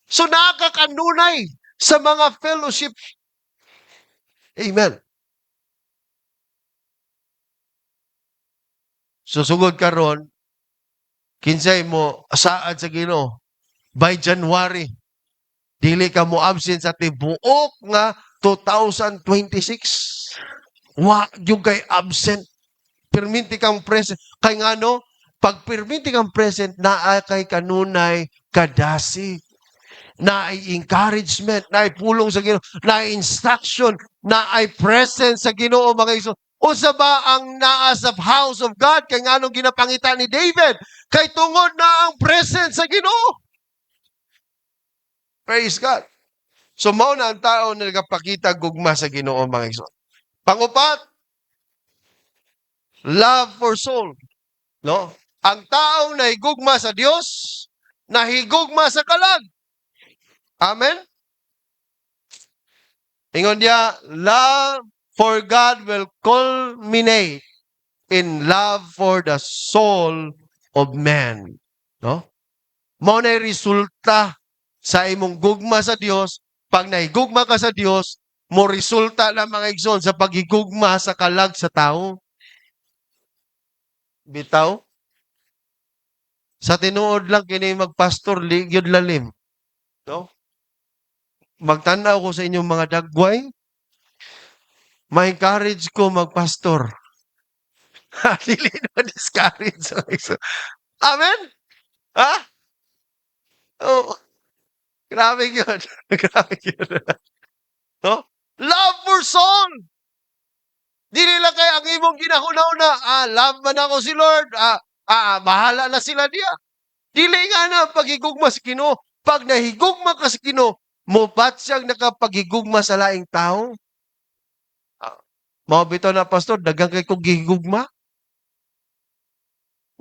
So nakakanunay sa mga fellowship. Amen. Susugod karon, kinsay mo saad sa Ginoo by January. Dili ka mo absent sa tibuok nga 2026. Wa yung kay absent. Perminti kang present. Kay ngano, pag perminti kang present, naa kay kanunay kadasi. Na ay encouragement, na ay pulong sa Ginoo, na ay instruction, na ay presence sa Ginoo mga igsoon. Unsa ba ang naa sa house of God kay nganong ginapangita ni David? Kay tungod na ang presence sa Ginoo. Praise God. So mao na ang tao na nagapakita gugma sa Ginoo mga igsoon. Pangupat, love for soul. No? Ang taong nahigugma sa Dios, nahigugma sa kalag. Amen? Ingon niya, love for God will culminate in love for the soul of man. No? Mao na resulta sa imong gugma sa Dios. Pag nahigugma ka sa Dios, mo resulta na mga igsoon sa paghigugma sa kalag sa tao. Bitaw? Sa tinuod lang kini magpastor, ligyod lalim. No? Magtanaw ko sa inyong mga dagway, ma-encourage ko magpastor. Dili na discourage. Amen? Ha? Oh, grabe yun. Grabe yun. No? Love for soul. Dili lang kay ang imong ginahuna-una, love man ako si Lord, bahala na sila diya. Dili nga na paghigugma sa Ginoo. Pag nahigugma ka sa Ginoo, mubat siyang nakapagigugma sa laing tao. Mao bitaw na pastor, dagang kay kog gihigugma.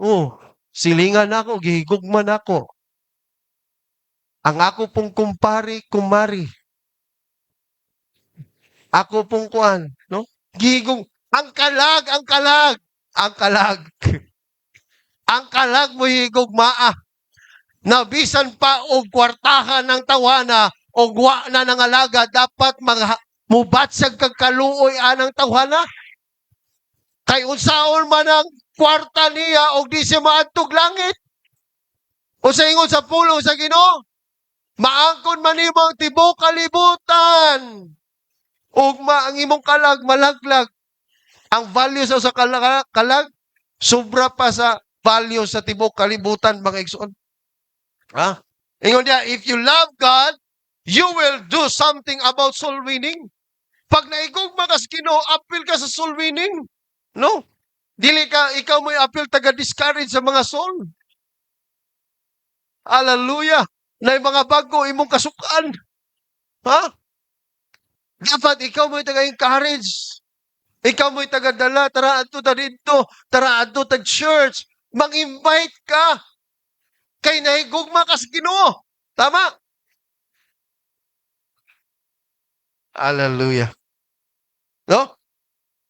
Oh, silingan ako, gihigugma nako. Ang ako pong kumari. Ako pong kuan, no? Gihigug, ang kalag. Ang kalag mo higugmaa. Na bisan pa og kwartahan ng tawana o wa na nangalaga, dapat mubatsag kag kaluoy anang tawana. Kay unsaon man ang kwarta niya og di siya maadtog langit. O sa ingon sa pulong sa Ginoo, maangkon man nimo ang tibuok kalibutan. Ugma ang imong kalag malaglag. Ang value sa kalag sobra pa sa value sa tibuok kalibutan mga igsoon. Ha? Ingon niya, if you love God, you will do something about soul winning. Pag naigugma ka sa Ginoo, appeal ka sa soul winning. No? Dili ka, ikaw mo'y appeal taga-discourage sa mga soul. Hallelujah. Na mga bago imong kasukaan. Ha? Dapat ikaw mo'y taga-encourage. Ikaw mo'y taga-dala, tara adto ta dito, tara adto ta church. Mag-invite ka. Kay nahigugma ka sa Ginoo. Tama? Hallelujah. No?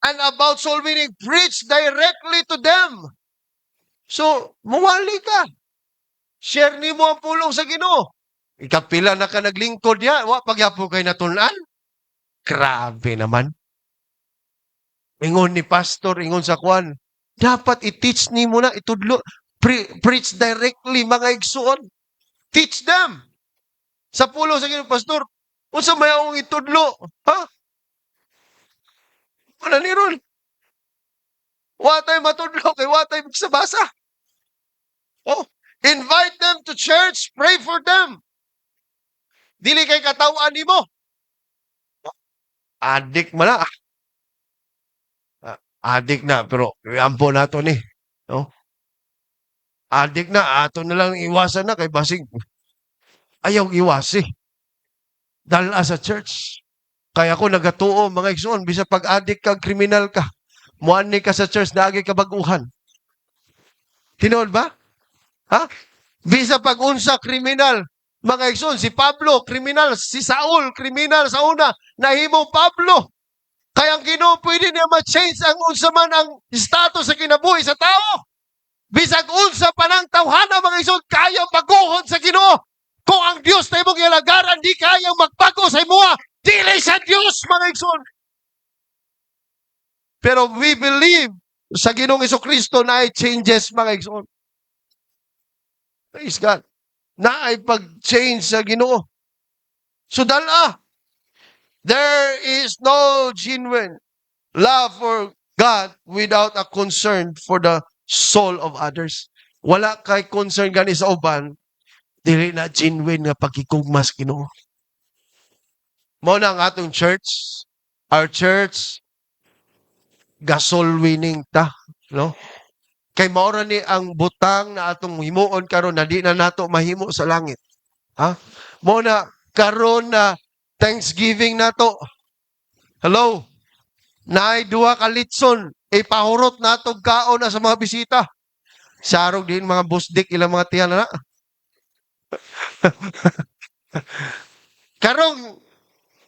And about soul winning, preach directly to them. So, muwali ka. Share ni mo ang pulong sa Ginoo. Ikapila na ka naglingkod ya, wa pagyapo kay natunan. Grabe naman. Ingon ni pastor, ingon sa kwan. Dapat i-teach ni mo na, itudlo. Preach directly, mga igsuon. Teach them. Sa pulong sa Ginoo, pastor, unsa may akong itudlo? Ha? Ano ni ron? Wa tayo matudlo, kay wa tayo magsabasa. Oh, invite them to church, pray for them. Dili kay katawan nimo. Adik man na. Adik na, pero ampo nato ni. No? Adik na, ato na lang iwasan na kay basig. Ayaw iwasi. Dala sa church. Kaya ako nagatuo, mga igsoon, bisa pag-adik ka, kriminal ka. Muani ka sa church, naagi ka baguhan. Tinood ba? Ha? Bisa pag-unsa, kriminal. Mga igsoon, si Pablo, kriminal. Si Saul, kriminal sa una. Nahimong Pablo. Kaya ang Ginoo pwede niya ma-change ang unsa man ang status sa kinabuhi sa tao. Bisag unsa pa ng tawhana mga igsoon, kaya baguhon sa Ginoo. Kung ang Dios na imong ilagaran, di kaya magbago sa imuha. Dili sa Dios mga igsoon. Pero we believe sa Ginoong Jesucristo na ay changes mga igsoon. Praise God. Na ay pag-change sa Ginoo. So dala, there is no genuine love for God without a concern for the soul of others. Wala kay concern gani sa uban, dili na genuine nga pagkikugmas Ginoo. Mao na ang atong church. Our church gasol winning ta, no? Kay mao ra ni ang butang na atong himuon karon na di na nato mahimo sa langit. Ha? Mao na karon na Thanksgiving nato. Hello. Naay duha ka litson, ipahurot nato kaon na sa mga bisita. Sarog din mga busdik ilang mga tiyan na.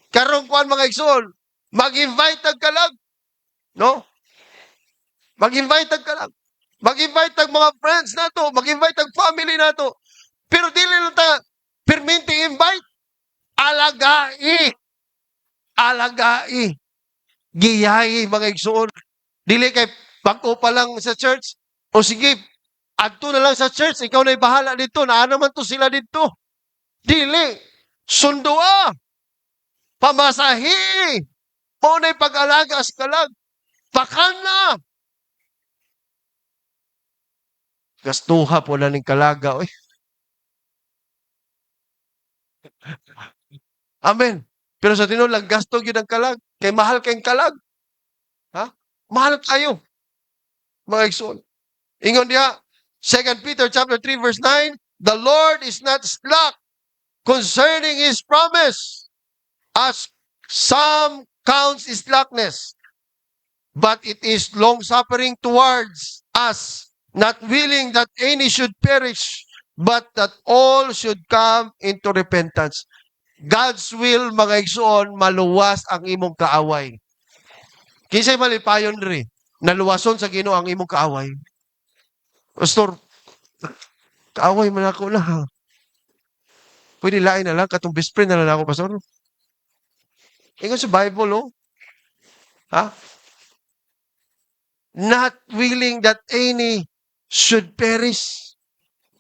karong kuan mga igsoon, mag-invite tag kalag, no? Mag-invite tag kalag. Mag-invite tag mga friends nato, mag-invite tag family nato. Pero dili lang ta perminti invite. Alagai. Alagai. Giyahi mga igsoon. Dili kay bako pa lang sa church. O sige, adto na lang sa church, ikaw na'y bahala dito. Naa naman to sila dito. Dili. Sundua. Pamasahi. Mo na'y pag-alaga sa kalag. Pakana. Gastuha po na ning kalaga. Oy. Amen. Pero sa tinuod lang, gasto yun ang kalag. Kay mahal kayong kalag. Ha? Mahal kayo. Mga igsoon. Ingon diya, 2 Peter chapter 3 verse 9, the Lord is not slack concerning His promise, as some counts slackness, but it is long-suffering towards us, not willing that any should perish, but that all should come into repentance. God's will, mga igsoon, maluwas ang imong kaaway. Kinsay malipayon ri, naluwason sa Ginoo ang imong kaaway. Pastor, kaaway man ako na ha. Pwede lain na lang, katong best friend na lang ako, Pastor. Ingon sa Bible, oh. Ha? Not willing that any should perish.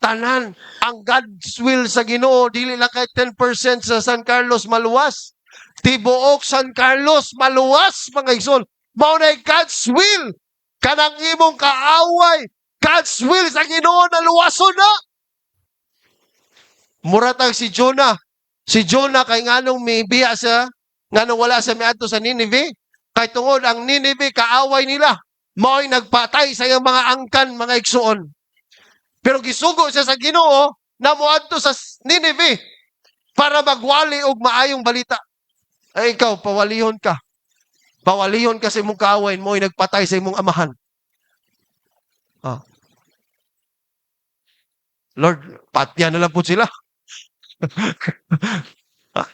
Tanan, ang God's will sa Ginoo, dili lang kay 10% sa San Carlos maluwas. Tibuok San Carlos maluwas, mga igsoon. Mao na God's will. Kanang imong kaaway, God's will sa Ginoo na luwason na. Muratag si Jonah. Si Jonah kay nganong may biya sa, nganong wala sa miadto sa Nineveh. Kay tungod ang Nineveh, kaaway nila. Mao'y nagpatay sa iyang mga angkan, mga igsoon. Pero gisugo siya sa Ginoo na moadto sa Nineveh para magwali og maayong balita. Ay ikaw, pawalihon ka. Pawalihon ka sa imong kaaway mo, nagpatay sa imong amahan. Ah, Lord, patya na lang po sila. Ah,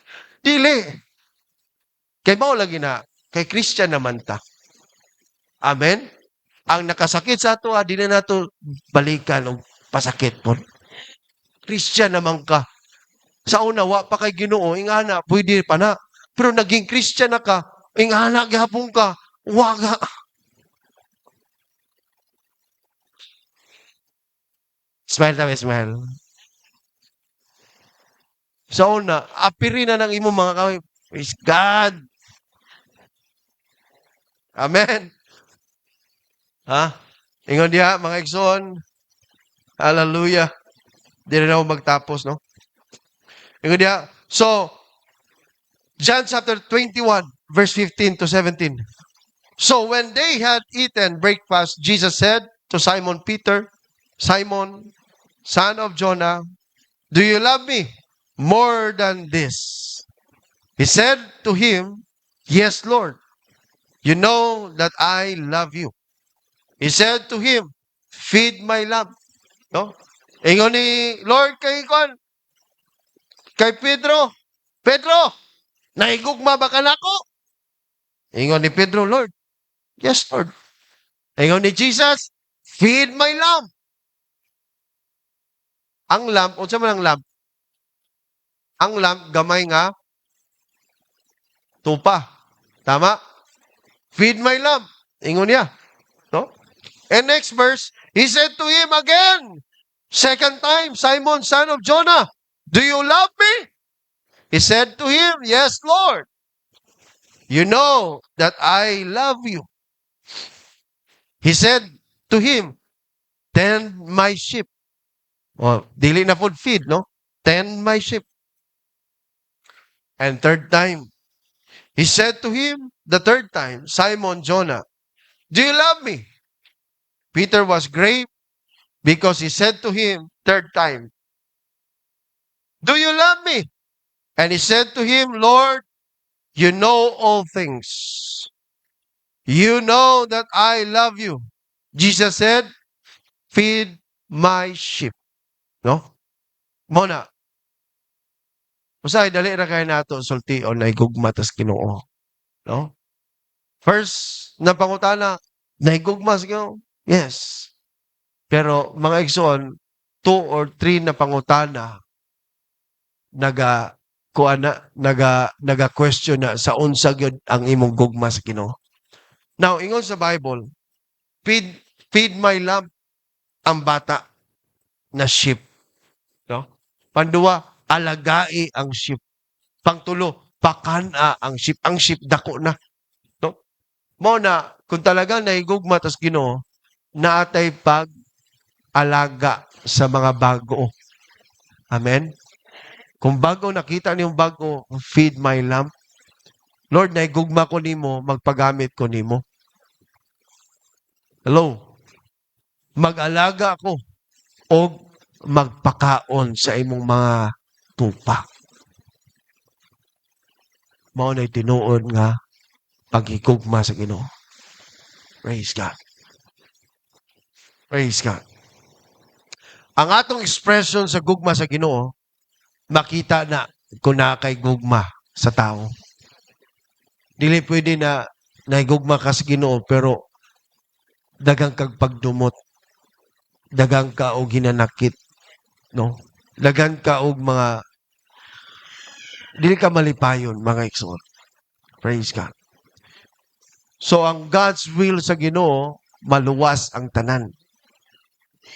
Dili. Kay mao lagi na, kay Christian naman ta. Amen? Ang nakasakit sa ato, di na nato balikan o pasakit po. Christian naman ka. Sa una, wa pa kay Ginoo, ingana, pwede pa na. Pero naging Christian na ka, ingana, gihapon ka, waga. Smile tayo, smile. Sa una, apiri na ng imo mga kaway. Praise God. Amen. Ha? Ingon diha, mga igsoon. Hallelujah. Di na ako magtapos, no? Ingon diha. So, John chapter 21, verse 15 to 17. So when they had eaten breakfast, Jesus said to Simon Peter, Simon, son of Jonah, do you love me more than this? He said to him, yes, Lord. You know that I love you. He said to him, feed my lamb. No? Ingon ni Lord kay Pedro, Pedro, naigugma ba ka nako? Ingon ni Pedro, Lord, yes, Lord. Ingon ni Jesus, feed my lamb. Ang lamb, unsa man ang lamb? Ang lamb, gamay nga, tupa. Tama? Feed my lamb. Ingon niya. No? And next verse, he said to him again, second time, Simon, son of Jonah, do you love me? He said to him, yes, Lord. You know that I love you. He said to him, tend my sheep. Oh, dili na food feed, no? Tend my sheep. And third time, he said to him, the third time, Simon, Jonah, do you love me? Peter was grave because he said to him, third time, do you love me? And he said to him, Lord, you know all things. You know that I love you. Jesus said, feed my sheep. No? Muna, usay dali ra kay nato sulti o naigugma tas Ginoo. No? First, na pangutana, naigugma sa Ginoo? Yes. Pero mga igsoon, 2 or 3 na pangutana naga kuana naga question na sa unsa gyud ang imong gugma sa Ginoo. Now, ingon sa Bible, feed my lamb ang bata na sheep. No? Panduwa, alagai ang sheep. Pangtulo, pakana ang sheep. Ang sheep dako na. No? Mo na, kung talagang naigugma tas Ginoo, naatay pag alaga sa mga bago. Amen? Kung bago nakita niyong bago, feed my lamb. Lord, naigugma ko nimo, magpagamit ko nimo. Hello? Mag-alaga ako o magpakaon sa imong mga tupa. Mao na'y tinuod nga paghigugma sa Ginoo. Praise God. Praise God. Ang atong expression sa gugma sa Ginoo, makita na kung nakay gugma sa tao. Dili pwede na naigugma ka sa Ginoo pero dagang kag pagdumot, dagang ka og ginanakit, no? Dagang ka og mga dili ka malipayon, mga igsoon. Praise God. So ang God's will sa Ginoo maluwas ang tanan.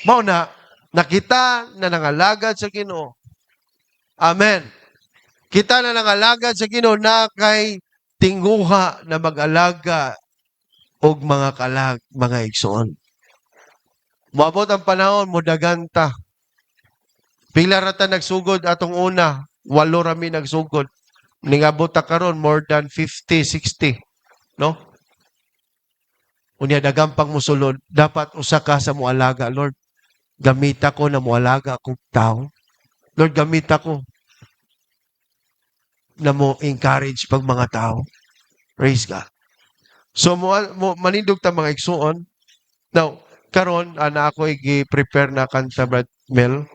Mao na nakita na nangalagad sa Ginoo. Amen. Kita na nangalagad sa Ginoo na kay tinguha na mag-alaga og mga kalag, mga igsoon. Moabot ang panahon mo daganta. Pila ra ta nagsugod atong una, 8 rami nagsugod. Ningabot ta karon more than 50, 60, no? Unya daghang pang musulod, dapat usa ka sa moalaga, Lord. Gamita ko na moalaga akong tao. Lord, gamita ko. na mo encourage pag mga tao. Praise God. So manindog ta mga igsuon. Now, karon ana ako gi-prepare na kanta Brad Mel